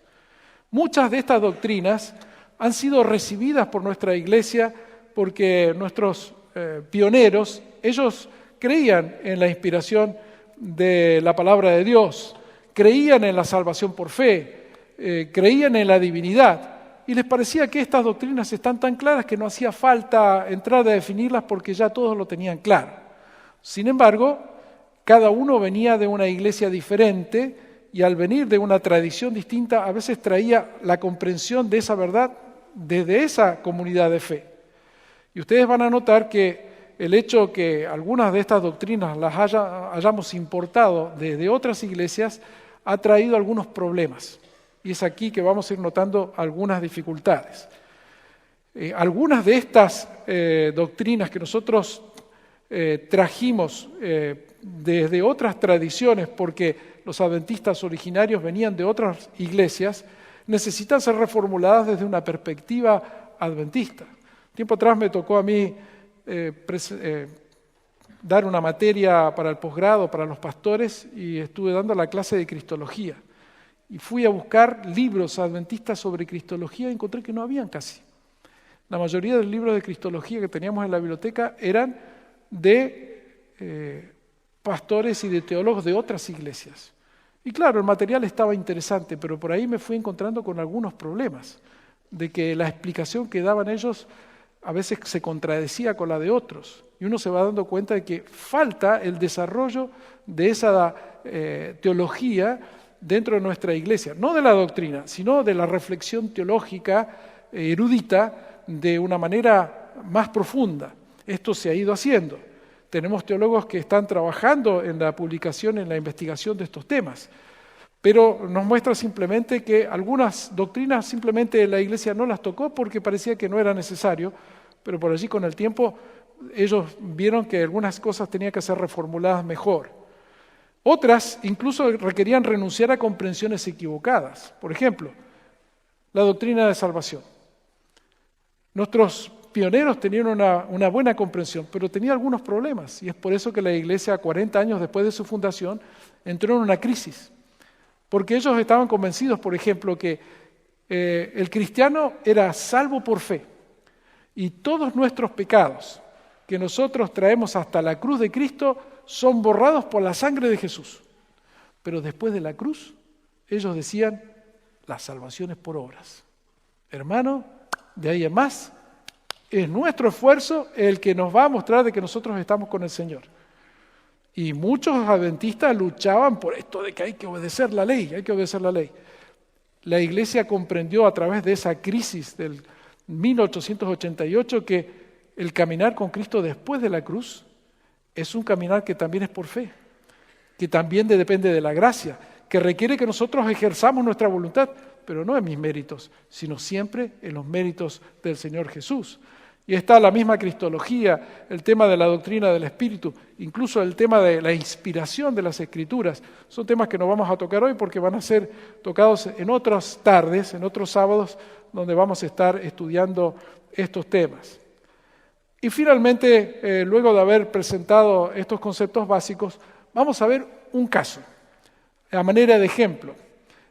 Speaker 2: Muchas de estas doctrinas han sido recibidas por nuestra iglesia porque nuestros pioneros, ellos creían en la inspiración de la palabra de Dios, creían en la salvación por fe, creían en la divinidad, y les parecía que estas doctrinas están tan claras que no hacía falta entrar a definirlas porque ya todos lo tenían claro. Sin embargo, cada uno venía de una iglesia diferente y al venir de una tradición distinta a veces traía la comprensión de esa verdad desde esa comunidad de fe. Y ustedes van a notar que el hecho que algunas de estas doctrinas las hayamos importado desde otras iglesias ha traído algunos problemas. Y es aquí que vamos a ir notando algunas dificultades. Algunas de estas doctrinas que nosotros trajimos desde otras tradiciones, porque los adventistas originarios venían de otras iglesias, necesitan ser reformuladas desde una perspectiva adventista. Tiempo atrás me tocó a mí dar una materia para el posgrado, para los pastores, y estuve dando la clase de Cristología. Y fui a buscar libros adventistas sobre Cristología y encontré que no habían casi. La mayoría de los libros de Cristología que teníamos en la biblioteca eran de pastores y de teólogos de otras iglesias. Y claro, el material estaba interesante, pero por ahí me fui encontrando con algunos problemas, de que la explicación que daban ellos a veces se contradecía con la de otros, y uno se va dando cuenta de que falta el desarrollo de esa teología dentro de nuestra iglesia, no de la doctrina, sino de la reflexión teológica erudita de una manera más profunda. Esto se ha ido haciendo. Tenemos teólogos que están trabajando en la publicación, en la investigación de estos temas, pero nos muestra simplemente que algunas doctrinas simplemente la iglesia no las tocó porque parecía que no era necesario, pero por allí con el tiempo ellos vieron que algunas cosas tenían que ser reformuladas mejor. Otras incluso requerían renunciar a comprensiones equivocadas. Por ejemplo, la doctrina de salvación. Nuestros pioneros tenían una buena comprensión, pero tenía algunos problemas, y es por eso que la iglesia, 40 años después de su fundación, entró en una crisis. Porque ellos estaban convencidos, por ejemplo, que el cristiano era salvo por fe, y todos nuestros pecados que nosotros traemos hasta la cruz de Cristo son borrados por la sangre de Jesús. Pero después de la cruz, ellos decían, la salvación es por obras. Hermano, de ahí en más, es nuestro esfuerzo el que nos va a mostrar de que nosotros estamos con el Señor. Y muchos adventistas luchaban por esto de que hay que obedecer la ley, hay que obedecer la ley. La iglesia comprendió a través de esa crisis del 1888 que el caminar con Cristo después de la cruz es un caminar que también es por fe, que también depende de la gracia, que requiere que nosotros ejerzamos nuestra voluntad, pero no en mis méritos, sino siempre en los méritos del Señor Jesús. Y está la misma cristología, el tema de la doctrina del Espíritu, incluso el tema de la inspiración de las Escrituras. Son temas que no vamos a tocar hoy porque van a ser tocados en otras tardes, en otros sábados, donde vamos a estar estudiando estos temas. Y finalmente, luego de haber presentado estos conceptos básicos, vamos a ver un caso, a manera de ejemplo.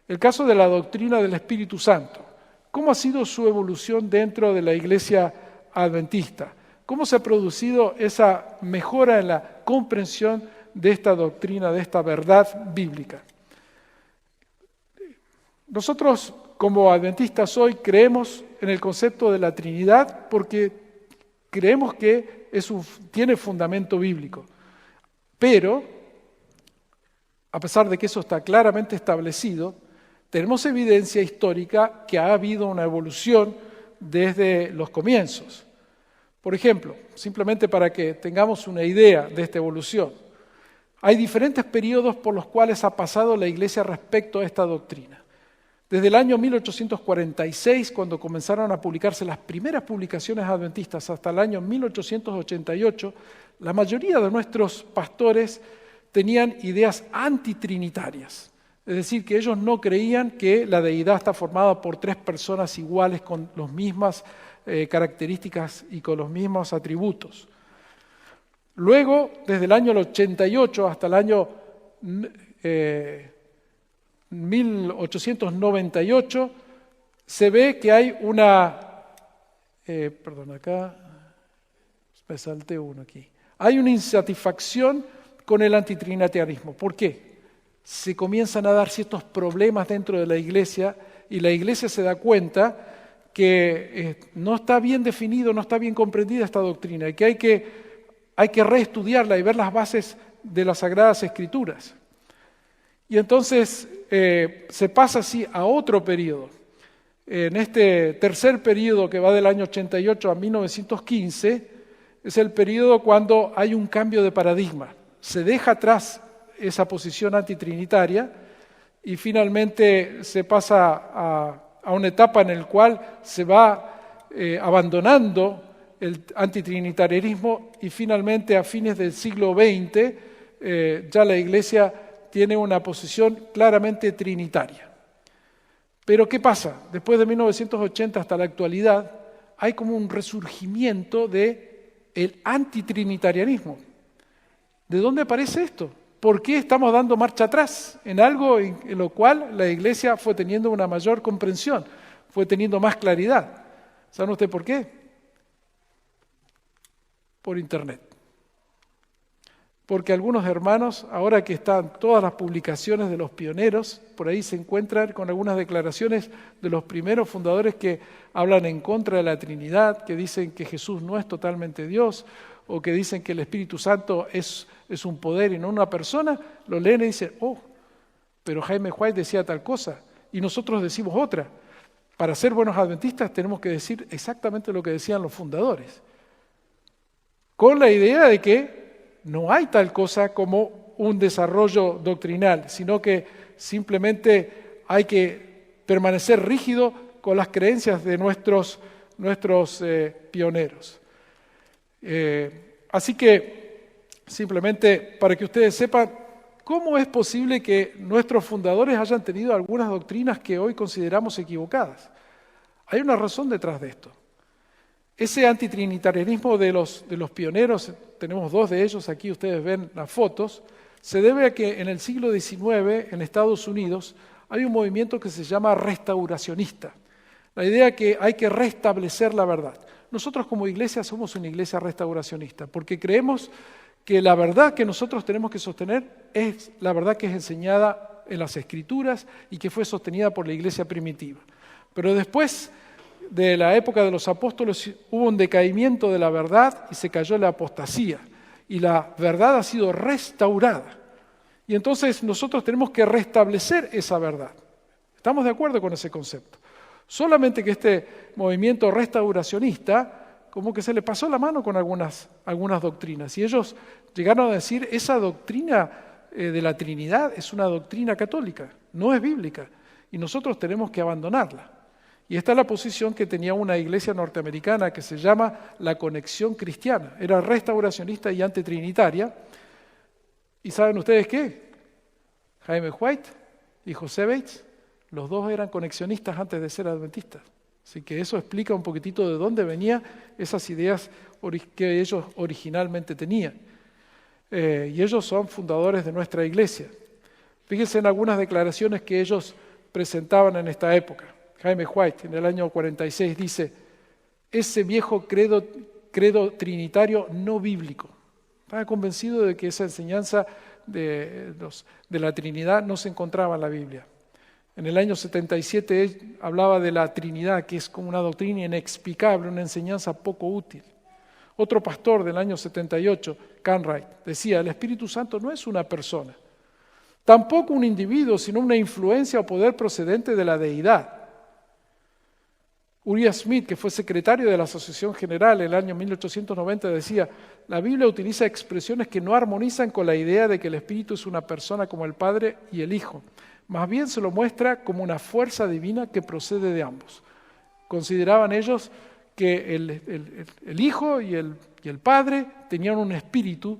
Speaker 2: El caso de la doctrina del Espíritu Santo. ¿Cómo ha sido su evolución dentro de la iglesia adventista? ¿Cómo se ha producido esa mejora en la comprensión de esta doctrina, de esta verdad bíblica? Nosotros, como adventistas hoy, creemos en el concepto de la Trinidad porque creemos que tiene fundamento bíblico. Pero, a pesar de que eso está claramente establecido, tenemos evidencia histórica que ha habido una evolución desde los comienzos. Por ejemplo, simplemente para que tengamos una idea de esta evolución, hay diferentes periodos por los cuales ha pasado la Iglesia respecto a esta doctrina. Desde el año 1846, cuando comenzaron a publicarse las primeras publicaciones adventistas, hasta el año 1888, la mayoría de nuestros pastores tenían ideas antitrinitarias. Es decir, que ellos no creían que la deidad está formada por tres personas iguales con las mismas características y con los mismos atributos. Luego, desde el año 88 hasta el año 1898, se ve que hay hay una insatisfacción con el antitrinitarianismo. ¿Por qué? Se comienzan a dar ciertos problemas dentro de la iglesia y la iglesia se da cuenta que no está bien definido, no está bien comprendida esta doctrina y que hay que reestudiarla y ver las bases de las Sagradas Escrituras. Y entonces se pasa así a otro periodo. En este tercer periodo que va del año 88 a 1915, es el periodo cuando hay un cambio de paradigma. Se deja atrás esa posición antitrinitaria y finalmente se pasa a una etapa en la cual se va abandonando el antitrinitarianismo y finalmente a fines del siglo XX ya la Iglesia tiene una posición claramente trinitaria. Pero ¿qué pasa? Después de 1980 hasta la actualidad hay como un resurgimiento del antitrinitarianismo. ¿De dónde aparece esto? ¿Por qué estamos dando marcha atrás en algo en lo cual la Iglesia fue teniendo una mayor comprensión, fue teniendo más claridad? ¿Saben ustedes por qué? Por Internet. Porque algunos hermanos, ahora que están todas las publicaciones de los pioneros, por ahí se encuentran con algunas declaraciones de los primeros fundadores que hablan en contra de la Trinidad, que dicen que Jesús no es totalmente Dios, o que dicen que el Espíritu Santo es un poder y no una persona, lo leen y dicen, pero Jaime White decía tal cosa, y nosotros decimos otra. Para ser buenos adventistas tenemos que decir exactamente lo que decían los fundadores, con la idea de que no hay tal cosa como un desarrollo doctrinal, sino que simplemente hay que permanecer rígido con las creencias de nuestros pioneros. Así que, simplemente para que ustedes sepan, ¿cómo es posible que nuestros fundadores hayan tenido algunas doctrinas que hoy consideramos equivocadas? Hay una razón detrás de esto. Ese antitrinitarianismo de los pioneros, tenemos dos de ellos, aquí ustedes ven las fotos, se debe a que en el siglo XIX, en Estados Unidos, hay un movimiento que se llama restauracionista. La idea que hay que restablecer la verdad. Nosotros como iglesia somos una iglesia restauracionista, porque creemos que la verdad que nosotros tenemos que sostener es la verdad que es enseñada en las Escrituras y que fue sostenida por la iglesia primitiva. Pero después de la época de los apóstoles hubo un decaimiento de la verdad y se cayó la apostasía. Y la verdad ha sido restaurada. Y entonces nosotros tenemos que restablecer esa verdad. ¿Estamos de acuerdo con ese concepto? Solamente que este movimiento restauracionista, como que se le pasó la mano con algunas doctrinas. Y ellos llegaron a decir, esa doctrina de la Trinidad es una doctrina católica, no es bíblica. Y nosotros tenemos que abandonarla. Y esta es la posición que tenía una iglesia norteamericana que se llama la Conexión Cristiana. Era restauracionista y antitrinitaria. ¿Y saben ustedes qué? Jaime White y José Bates, los dos eran conexionistas antes de ser adventistas. Así que eso explica un poquitito de dónde venían esas ideas que ellos originalmente tenían. Y ellos son fundadores de nuestra iglesia. Fíjense en algunas declaraciones que ellos presentaban en esta época. Jaime White, en el año 46, dice: ese viejo credo trinitario no bíblico. Estaba convencido de que esa enseñanza de la Trinidad no se encontraba en la Biblia. En el año 77 él hablaba de la Trinidad, que es como una doctrina inexplicable, una enseñanza poco útil. Otro pastor del año 78, Cartwright, decía: el Espíritu Santo no es una persona, tampoco un individuo, sino una influencia o poder procedente de la deidad. Uriah Smith, que fue secretario de la Asociación General en el año 1890, decía: la Biblia utiliza expresiones que no armonizan con la idea de que el Espíritu es una persona como el Padre y el Hijo. Más bien se lo muestra como una fuerza divina que procede de ambos. Consideraban ellos que el Hijo y el Padre tenían un espíritu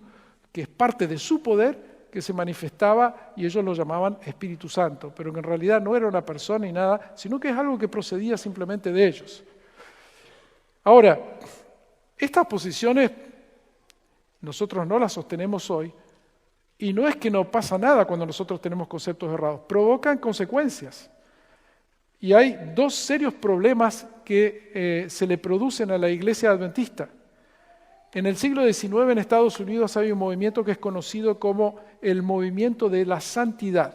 Speaker 2: que es parte de su poder, que se manifestaba, y ellos lo llamaban Espíritu Santo, pero que en realidad no era una persona ni nada, sino que es algo que procedía simplemente de ellos. Ahora, estas posiciones nosotros no las sostenemos hoy, y no es que no pasa nada cuando nosotros tenemos conceptos errados, provocan consecuencias. Y hay dos serios problemas que se le producen a la Iglesia Adventista. En el siglo XIX en Estados Unidos hay un movimiento que es conocido como el movimiento de la santidad,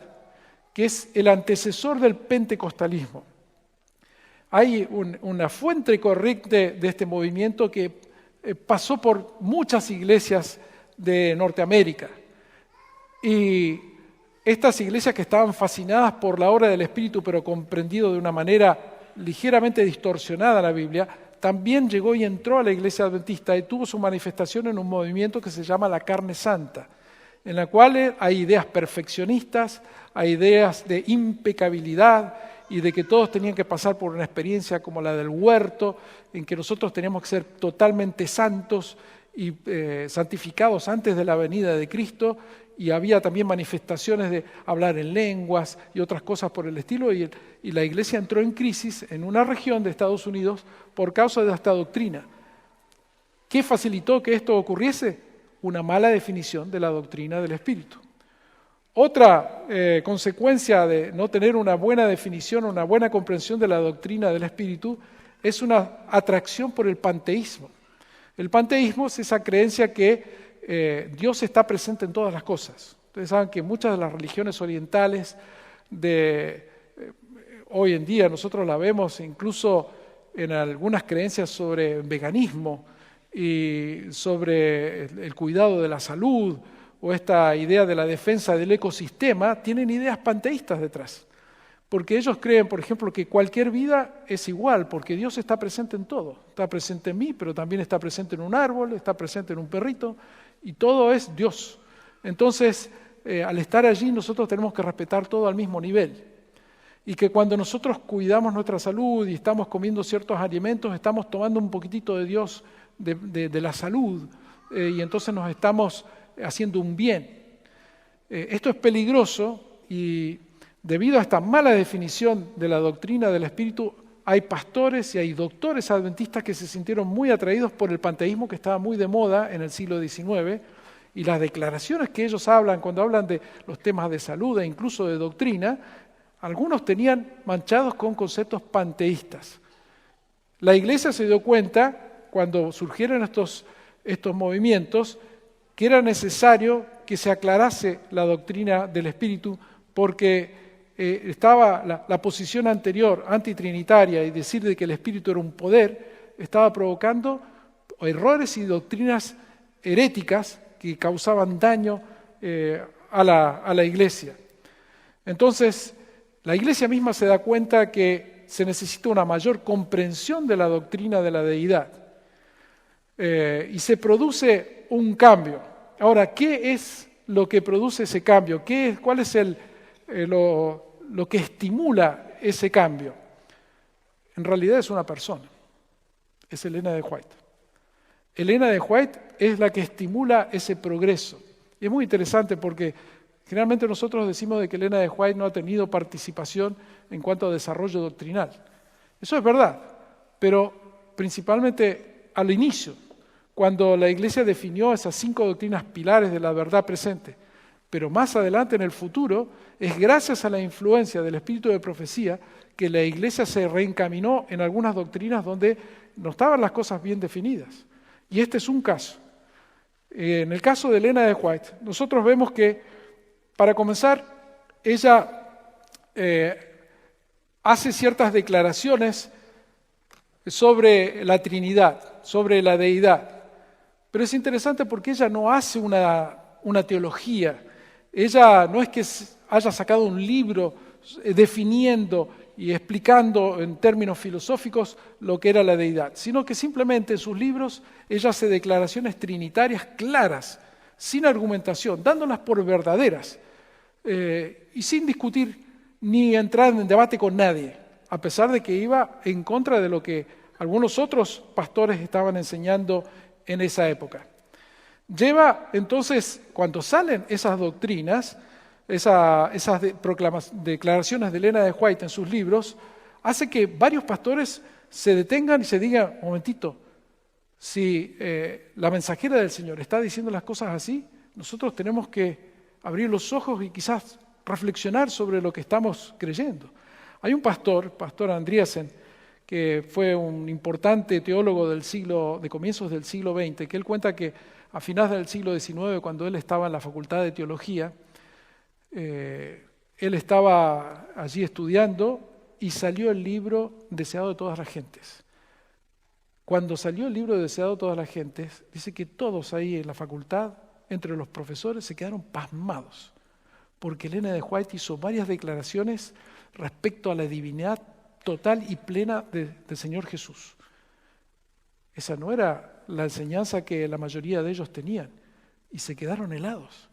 Speaker 2: que es el antecesor del pentecostalismo. Hay una fuente corriente de este movimiento que pasó por muchas iglesias de Norteamérica. Y estas iglesias que estaban fascinadas por la obra del Espíritu, pero comprendido de una manera ligeramente distorsionada la Biblia, también llegó y entró a la Iglesia Adventista y tuvo su manifestación en un movimiento que se llama la carne santa, en la cual hay ideas perfeccionistas, hay ideas de impecabilidad y de que todos tenían que pasar por una experiencia como la del huerto, en que nosotros teníamos que ser totalmente santos y santificados antes de la venida de Cristo, y había también manifestaciones de hablar en lenguas y otras cosas por el estilo, y la Iglesia entró en crisis en una región de Estados Unidos por causa de esta doctrina. ¿Qué facilitó que esto ocurriese? Una mala definición de la doctrina del Espíritu. Otra consecuencia de no tener una buena definición, una buena comprensión de la doctrina del Espíritu, es una atracción por el panteísmo. El panteísmo es esa creencia que Dios está presente en todas las cosas. Ustedes saben que muchas de las religiones orientales hoy en día nosotros la vemos incluso en algunas creencias sobre veganismo y sobre el cuidado de la salud o esta idea de la defensa del ecosistema, tienen ideas panteístas detrás. Porque ellos creen, por ejemplo, que cualquier vida es igual, porque Dios está presente en todo. Está presente en mí, pero también está presente en un árbol, está presente en un perrito, y todo es Dios. Entonces, al estar allí, nosotros tenemos que respetar todo al mismo nivel. Y que cuando nosotros cuidamos nuestra salud y estamos comiendo ciertos alimentos, estamos tomando un poquitito de Dios, de la salud, y entonces nos estamos haciendo un bien. Esto es peligroso y debido a esta mala definición de la doctrina del Espíritu, hay pastores y hay doctores adventistas que se sintieron muy atraídos por el panteísmo que estaba muy de moda en el siglo XIX, y las declaraciones que ellos hablan cuando hablan de los temas de salud e incluso de doctrina, algunos tenían manchados con conceptos panteístas. La Iglesia se dio cuenta, cuando surgieron estos movimientos, que era necesario que se aclarase la doctrina del Espíritu, porque estaba la posición anterior, antitrinitaria, y decir de que el Espíritu era un poder, estaba provocando errores y doctrinas heréticas que causaban daño a la Iglesia. Entonces, la Iglesia misma se da cuenta que se necesita una mayor comprensión de la doctrina de la deidad. Y se produce un cambio. Ahora, ¿qué es lo que produce ese cambio? ¿Cuál es lo que estimula ese cambio? En realidad es una persona, es Elena de White. Elena de White es la que estimula ese progreso. Y es muy interesante porque generalmente nosotros decimos de que Elena de White no ha tenido participación en cuanto a desarrollo doctrinal. Eso es verdad, pero principalmente al inicio, cuando la Iglesia definió esas 5 doctrinas pilares de la verdad presente. pero más adelante en el futuro, es gracias a la influencia del espíritu de profecía que la Iglesia se reencaminó en algunas doctrinas donde no estaban las cosas bien definidas. Y este es un caso. En el caso de Elena de White, nosotros vemos que, para comenzar, ella hace ciertas declaraciones sobre la Trinidad, sobre la deidad. Pero es interesante porque ella no hace una teología. Ella no es que haya sacado un libro definiendo y explicando en términos filosóficos lo que era la deidad, sino que simplemente en sus libros ella hace declaraciones trinitarias claras, sin argumentación, dándolas por verdaderas, y sin discutir ni entrar en debate con nadie, a pesar de que iba en contra de lo que algunos otros pastores estaban enseñando en esa época. Lleva entonces, cuando salen esas doctrinas, esas declaraciones de Elena de White en sus libros, hace que varios pastores se detengan y se digan, un momentito, si la mensajera del Señor está diciendo las cosas así, nosotros tenemos que abrir los ojos y quizás reflexionar sobre lo que estamos creyendo. Hay un pastor Andreasen, que fue un importante teólogo de comienzos del siglo XX, que él cuenta que a finales del siglo XIX, cuando él estaba en la Facultad de Teología, él estaba allí estudiando y salió el libro Deseado de todas las gentes. Cuando salió el libro Deseado de todas las gentes, dice que todos ahí en la facultad, entre los profesores, se quedaron pasmados, porque Elena de White hizo varias declaraciones respecto a la divinidad total y plena del Señor Jesús. Esa no era la enseñanza que la mayoría de ellos tenían, y se quedaron helados.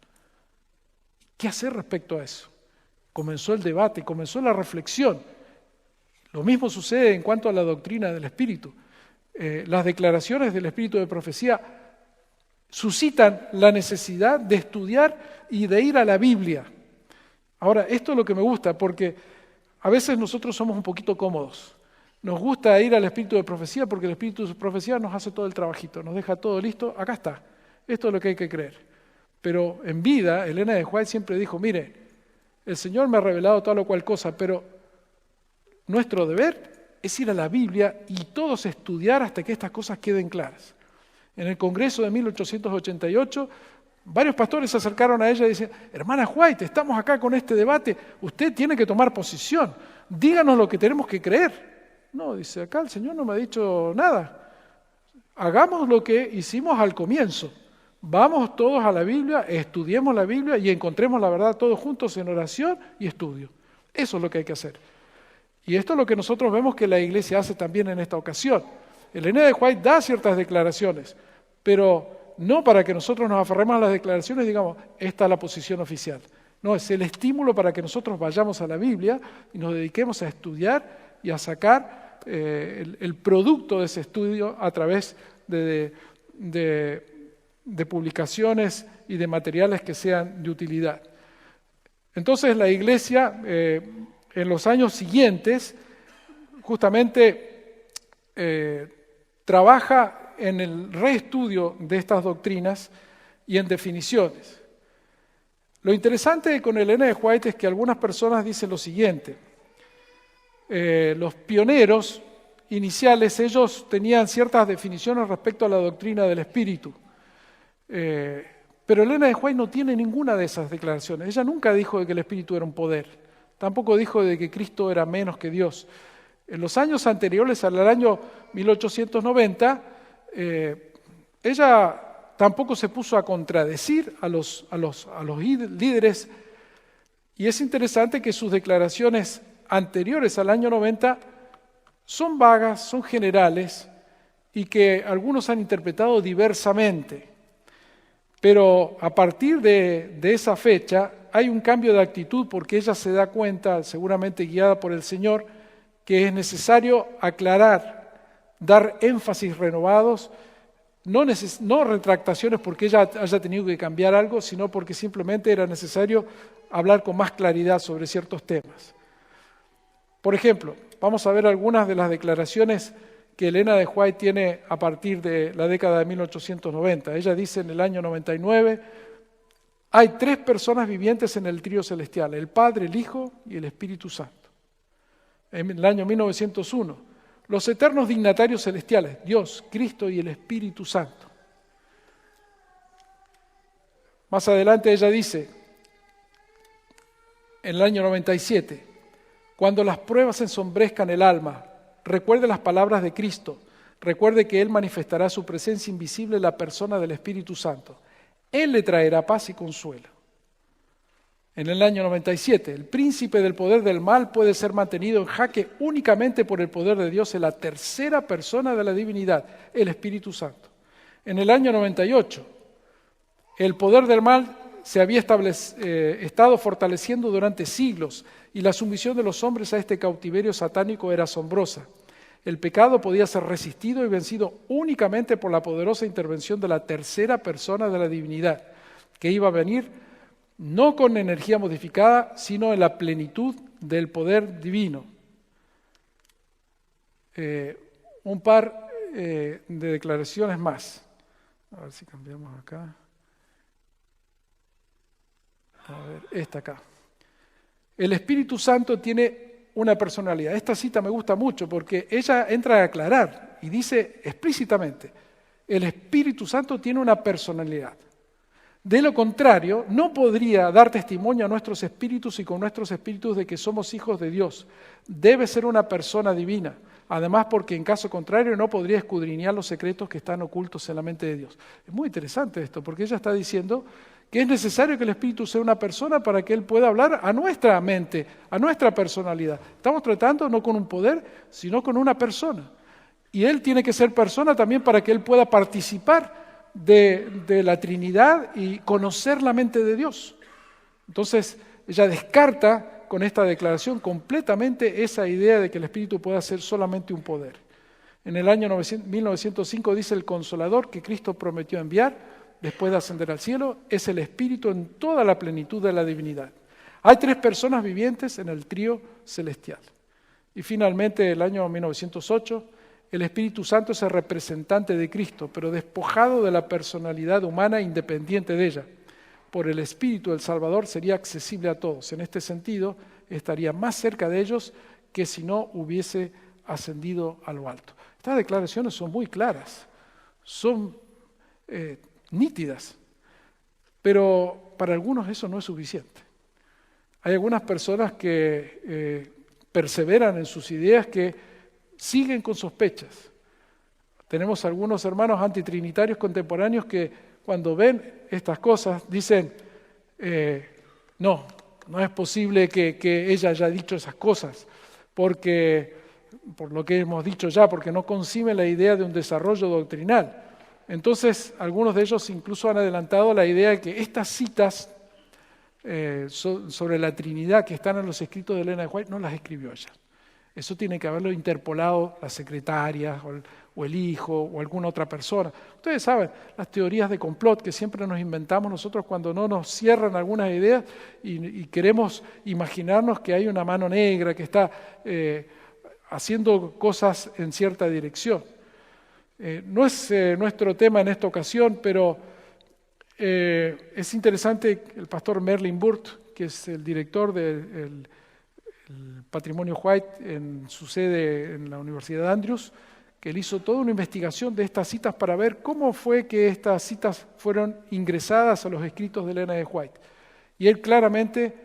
Speaker 2: ¿Qué hacer respecto a eso? Comenzó el debate, comenzó la reflexión. Lo mismo sucede en cuanto a la doctrina del Espíritu. Las declaraciones del Espíritu de profecía suscitan la necesidad de estudiar y de ir a la Biblia. Ahora, esto es lo que me gusta, porque a veces nosotros somos un poquito cómodos. Nos gusta ir al Espíritu de profecía porque el Espíritu de profecía nos hace todo el trabajito, nos deja todo listo, acá está. Esto es lo que hay que creer. Pero en vida, Elena de White siempre dijo, mire, el Señor me ha revelado tal o cual cosa, pero nuestro deber es ir a la Biblia y todos estudiar hasta que estas cosas queden claras. En el Congreso de 1888, varios pastores se acercaron a ella y decían, hermana White, estamos acá con este debate, usted tiene que tomar posición, díganos lo que tenemos que creer. No, dice, acá el Señor no me ha dicho nada. Hagamos lo que hicimos al comienzo. Vamos todos a la Biblia, estudiemos la Biblia y encontremos la verdad todos juntos en oración y estudio. Eso es lo que hay que hacer. Y esto es lo que nosotros vemos que la Iglesia hace también en esta ocasión. Elena de White da ciertas declaraciones, pero no para que nosotros nos aferremos a las declaraciones y digamos, esta es la posición oficial. No, es el estímulo para que nosotros vayamos a la Biblia y nos dediquemos a estudiar y a sacar el producto de ese estudio a través de publicaciones y de materiales que sean de utilidad. Entonces la Iglesia en los años siguientes justamente trabaja en el reestudio de estas doctrinas y en definiciones. Lo interesante con Elena de White es que algunas personas dicen lo siguiente: los pioneros iniciales, ellos tenían ciertas definiciones respecto a la doctrina del Espíritu. Pero Elena de White no tiene ninguna de esas declaraciones. Ella nunca dijo de que el Espíritu era un poder. Tampoco dijo de que Cristo era menos que Dios. En los años anteriores al año 1890, ella tampoco se puso a contradecir a los líderes. Y es interesante que sus declaraciones anteriores al año 90 son vagas, son generales y que algunos han interpretado diversamente. Pero a partir de esa fecha hay un cambio de actitud porque ella se da cuenta, seguramente guiada por el Señor, que es necesario aclarar, dar énfasis renovados, no retractaciones porque ella haya tenido que cambiar algo, sino porque simplemente era necesario hablar con más claridad sobre ciertos temas. Por ejemplo, vamos a ver algunas de las declaraciones que Elena de White tiene a partir de la década de 1890. Ella dice en el año 99, Hay 3 personas vivientes en el trío celestial, el Padre, el Hijo y el Espíritu Santo. En el año 1901, los eternos dignatarios celestiales, Dios, Cristo y el Espíritu Santo. Más adelante ella dice, en el año 97, cuando las pruebas ensombrezcan el alma, recuerde las palabras de Cristo, recuerde que Él manifestará su presencia invisible en la persona del Espíritu Santo. Él le traerá paz y consuelo. En el año 97, el príncipe del poder del mal puede ser mantenido en jaque únicamente por el poder de Dios en la tercera persona de la divinidad, el Espíritu Santo. En el año 98, el poder del mal se había estado fortaleciendo durante siglos y la sumisión de los hombres a este cautiverio satánico era asombrosa. El pecado podía ser resistido y vencido únicamente por la poderosa intervención de la tercera persona de la divinidad, que iba a venir no con energía modificada, sino en la plenitud del poder divino. Un par de declaraciones más. A ver si cambiamos acá. A ver, esta acá. El Espíritu Santo tiene una personalidad. Esta cita me gusta mucho porque ella entra a aclarar y dice explícitamente, el Espíritu Santo tiene una personalidad. De lo contrario, no podría dar testimonio a nuestros espíritus y con nuestros espíritus de que somos hijos de Dios. Debe ser una persona divina. Además, porque en caso contrario no podría escudriñar los secretos que están ocultos en la mente de Dios. Es muy interesante esto, porque ella está diciendo que es necesario que el Espíritu sea una persona para que Él pueda hablar a nuestra mente, a nuestra personalidad. Estamos tratando no con un poder, sino con una persona. Y Él tiene que ser persona también para que Él pueda participar de la Trinidad y conocer la mente de Dios. Entonces, ella descarta con esta declaración completamente esa idea de que el Espíritu pueda ser solamente un poder. En el año 1905 dice el Consolador que Cristo prometió enviar después de ascender al cielo, es el Espíritu en toda la plenitud de la divinidad. Hay 3 personas vivientes en el trío celestial. Y finalmente, el año 1908, el Espíritu Santo es el representante de Cristo, pero despojado de la personalidad humana independiente de ella. Por el Espíritu del Salvador sería accesible a todos. En este sentido, estaría más cerca de ellos que si no hubiese ascendido a lo alto. Estas declaraciones son muy claras, son nítidas, pero para algunos eso no es suficiente. Hay algunas personas que perseveran en sus ideas que siguen con sospechas. Tenemos algunos hermanos antitrinitarios contemporáneos que cuando ven estas cosas dicen, no es posible que ella haya dicho esas cosas, porque, por lo que hemos dicho ya, porque no concibe la idea de un desarrollo doctrinal. Entonces, algunos de ellos incluso han adelantado la idea de que estas citas sobre la Trinidad que están en los escritos de Elena de White no las escribió ella. Eso tiene que haberlo interpolado la secretaria o el hijo o alguna otra persona. Ustedes saben, las teorías de complot que siempre nos inventamos nosotros cuando no nos cierran algunas ideas y queremos imaginarnos que hay una mano negra que está haciendo cosas en cierta dirección. No es nuestro tema en esta ocasión, pero es interesante el pastor Merlin Burt, que es el director del Patrimonio White en su sede en la Universidad de Andrews, que él hizo toda una investigación de estas citas para ver cómo fue que estas citas fueron ingresadas a los escritos de Elena de White. Y él claramente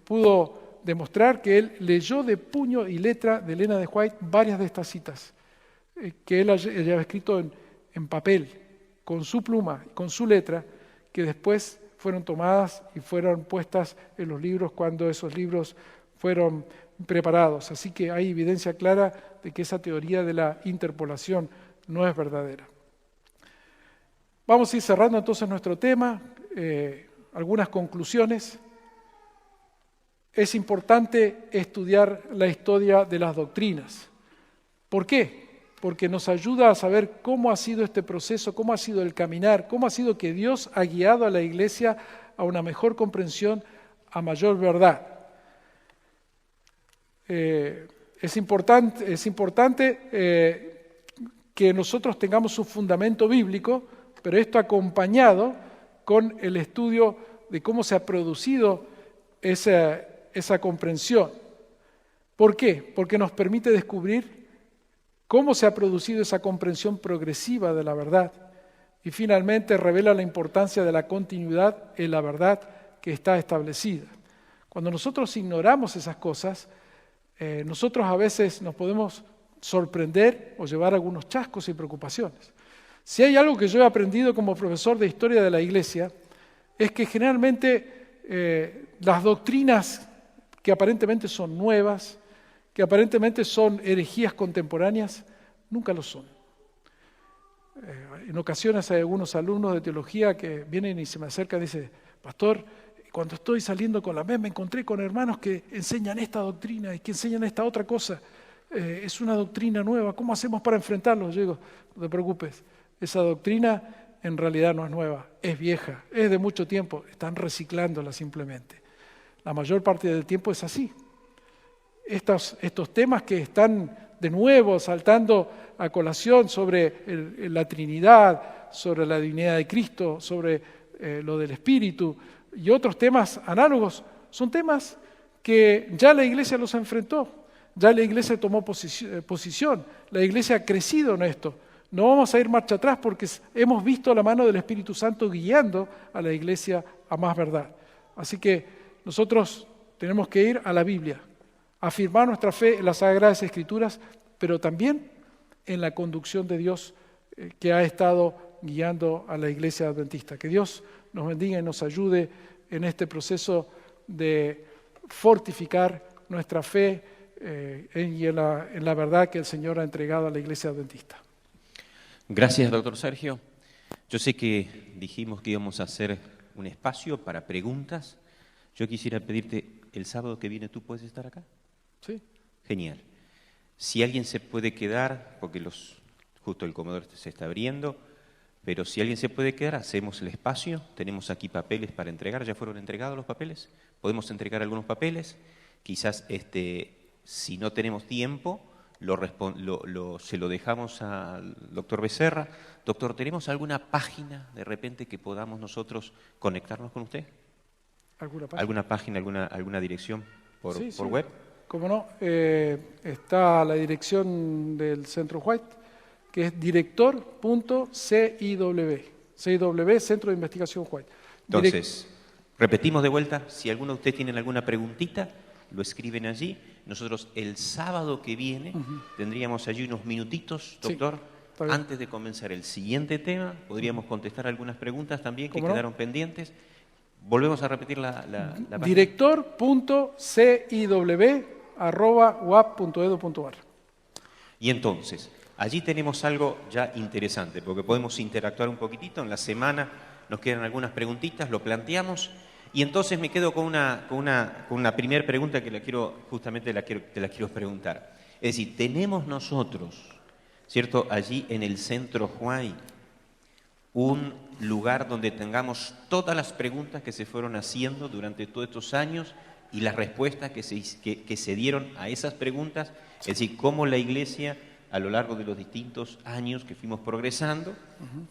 Speaker 2: pudo demostrar que él leyó de puño y letra de Elena de White varias de estas citas, que él había escrito en papel, con su pluma, con su letra, que después fueron tomadas y fueron puestas en los libros cuando esos libros fueron preparados. Así que hay evidencia clara de que esa teoría de la interpolación no es verdadera. Vamos a ir cerrando entonces nuestro tema, algunas conclusiones. Es importante estudiar la historia de las doctrinas. ¿Por qué? Porque nos ayuda a saber cómo ha sido este proceso, cómo ha sido el caminar, cómo ha sido que Dios ha guiado a la Iglesia a una mejor comprensión, a mayor verdad. Es importante que nosotros tengamos un fundamento bíblico, pero esto acompañado con el estudio de cómo se ha producido esa comprensión. ¿Por qué? Porque nos permite descubrir cómo se ha producido esa comprensión progresiva de la verdad y finalmente revela la importancia de la continuidad en la verdad que está establecida. Cuando nosotros ignoramos esas cosas, nosotros a veces nos podemos sorprender o llevar algunos chascos y preocupaciones. Si hay algo que yo he aprendido como profesor de historia de la Iglesia, es que generalmente las doctrinas que aparentemente son nuevas, que aparentemente son herejías contemporáneas, nunca lo son. En ocasiones hay algunos alumnos de teología que vienen y se me acercan y dicen, pastor, cuando estoy saliendo con la MES me encontré con hermanos que enseñan esta doctrina y que enseñan esta otra cosa. Es una doctrina nueva, ¿cómo hacemos para enfrentarlos? Yo digo, no te preocupes, esa doctrina en realidad no es nueva, es vieja, es de mucho tiempo, están reciclándola simplemente. La mayor parte del tiempo es así. Estos temas que están de nuevo saltando a colación sobre la Trinidad, sobre la divinidad de Cristo, sobre lo del Espíritu y otros temas análogos, son temas que ya la Iglesia los enfrentó, ya la Iglesia tomó posición, la Iglesia ha crecido en esto. No vamos a ir marcha atrás porque hemos visto la mano del Espíritu Santo guiando a la Iglesia a más verdad. Así que nosotros tenemos que ir a la Biblia, afirmar nuestra fe en las Sagradas Escrituras, pero también en la conducción de Dios que ha estado guiando a la Iglesia Adventista. Que Dios nos bendiga y nos ayude en este proceso de fortificar nuestra fe y en la verdad que el Señor ha entregado a la Iglesia Adventista.
Speaker 1: Gracias, doctor Sergio. Yo sé que dijimos que íbamos a hacer un espacio para preguntas. Yo quisiera pedirte, ¿el sábado que viene tú puedes estar acá?
Speaker 2: Sí.
Speaker 1: Genial. Si alguien se puede quedar, porque justo el comedor se está abriendo, pero si alguien se puede quedar, hacemos el espacio. Tenemos aquí papeles para entregar. ¿Ya fueron entregados los papeles? Podemos entregar algunos papeles. Quizás si no tenemos tiempo, se lo dejamos al doctor Becerra. Doctor, ¿tenemos alguna página de repente que podamos nosotros conectarnos con usted? ¿Alguna página, alguna dirección por web?
Speaker 2: Cómo no, está la dirección del Centro White, que es director.ciw, Centro de Investigación White.
Speaker 1: Entonces, repetimos de vuelta, si alguno de ustedes tiene alguna preguntita, lo escriben allí. Nosotros el sábado que viene tendríamos allí unos minutitos, doctor, antes de comenzar el siguiente tema, podríamos contestar algunas preguntas también que quedaron pendientes. Volvemos a repetir la página. Director.ciw@uap.edu.ar. Y entonces, allí tenemos algo ya interesante, porque podemos interactuar un poquitito. En la semana nos quedan algunas preguntitas, lo planteamos. Y entonces me quedo con una primera pregunta que te la quiero preguntar. Es decir, tenemos nosotros, ¿cierto?, allí en el Centro White, un lugar donde tengamos todas las preguntas que se fueron haciendo durante todos estos años y las respuestas que se dieron a esas preguntas, es decir, cómo la Iglesia a lo largo de los distintos años que fuimos progresando,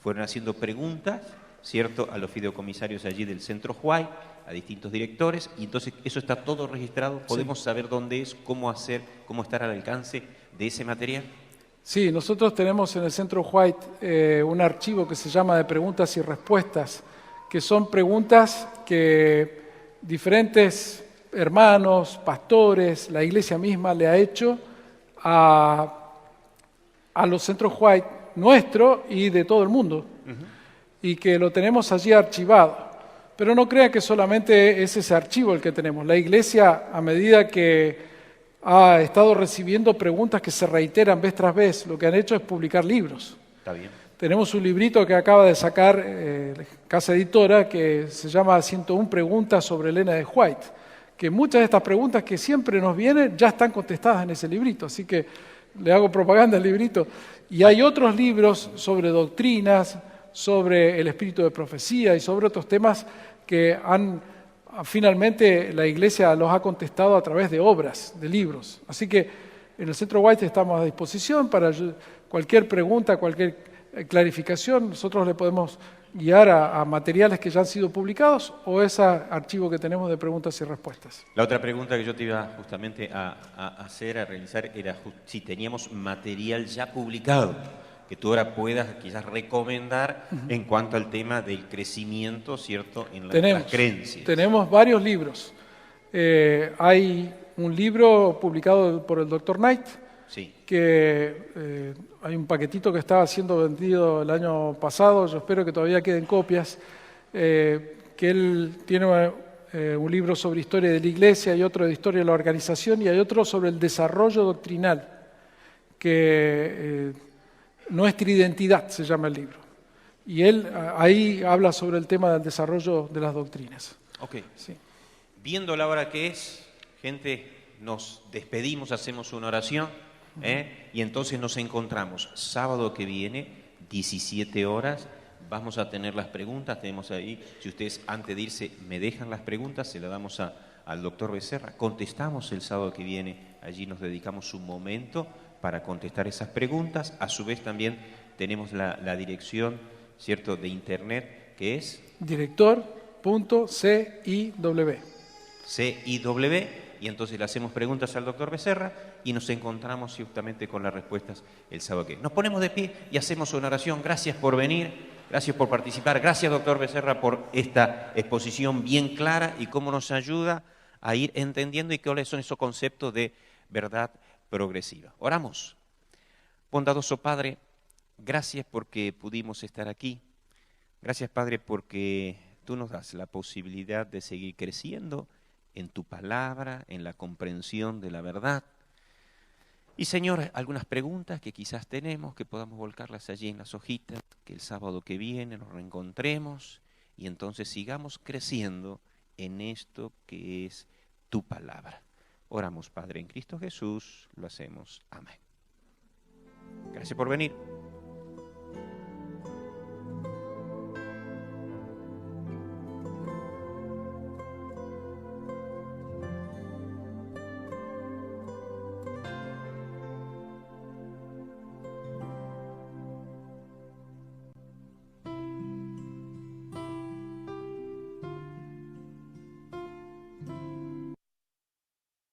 Speaker 1: fueron haciendo preguntas, ¿cierto?, a los fideicomisarios allí del Centro White, a distintos directores, y entonces eso está todo registrado. ¿Podemos saber dónde es, cómo estar al alcance de ese material?
Speaker 2: Sí, nosotros tenemos en el Centro White un archivo que se llama de preguntas y respuestas, que son preguntas que diferentes hermanos, pastores, la iglesia misma le ha hecho a los Centros White nuestro y de todo el mundo, y que lo tenemos allí archivado. Pero no crea que solamente es ese archivo el que tenemos. La Iglesia, a medida que ha estado recibiendo preguntas que se reiteran vez tras vez, lo que han hecho es publicar libros.
Speaker 1: Está bien.
Speaker 2: Tenemos un librito que acaba de sacar Casa Editora que se llama 101 preguntas sobre Elena de White, que muchas de estas preguntas que siempre nos vienen ya están contestadas en ese librito, así que le hago propaganda al librito. Y hay otros libros sobre doctrinas, sobre el espíritu de profecía y sobre otros temas que finalmente la Iglesia los ha contestado a través de obras, de libros. Así que en el Centro White estamos a disposición para cualquier pregunta, cualquier clarificación. Nosotros le podemos guiar a materiales que ya han sido publicados o ese archivo que tenemos de preguntas y respuestas.
Speaker 1: La otra pregunta que yo te iba justamente a hacer, a realizar, era si teníamos material ya publicado que tú ahora puedas quizás recomendar en cuanto al tema del crecimiento, ¿cierto?, en las creencias.
Speaker 2: Tenemos varios libros. Hay un libro publicado por el Dr. Knight,
Speaker 1: sí, que
Speaker 2: hay un paquetito que estaba siendo vendido el año pasado, yo espero que todavía queden copias, que él tiene un libro sobre historia de la Iglesia, y otro de historia de la organización, y hay otro sobre el desarrollo doctrinal, que Nuestra Identidad se llama el libro. Y él ahí habla sobre el tema del desarrollo de las doctrinas.
Speaker 1: Ok.
Speaker 2: Sí.
Speaker 1: Viendo la hora que es, gente, nos despedimos, hacemos una oración, y entonces nos encontramos sábado que viene, 17 horas, vamos a tener las preguntas, tenemos ahí, si ustedes antes de irse me dejan las preguntas, se las damos al doctor Becerra, contestamos el sábado que viene, allí nos dedicamos un momento para contestar esas preguntas, a su vez también tenemos la dirección, ¿cierto?, de internet, que es
Speaker 2: director.ciw.
Speaker 1: CIW, y entonces le hacemos preguntas al doctor Becerra y nos encontramos justamente con las respuestas el sábado que viene. Nos ponemos de pie y hacemos una oración. Gracias por venir, gracias por participar, gracias doctor Becerra por esta exposición bien clara y cómo nos ayuda a ir entendiendo y cuáles son esos conceptos de verdad progresiva. Oramos. Bondadoso Padre, gracias porque pudimos estar aquí. Gracias Padre porque tú nos das la posibilidad de seguir creciendo en tu palabra, en la comprensión de la verdad. Y Señor, algunas preguntas que quizás tenemos, que podamos volcarlas allí en las hojitas, que el sábado que viene nos reencontremos y entonces sigamos creciendo en esto que es tu palabra. Oramos, Padre, en Cristo Jesús, lo hacemos. Amén. Gracias por venir.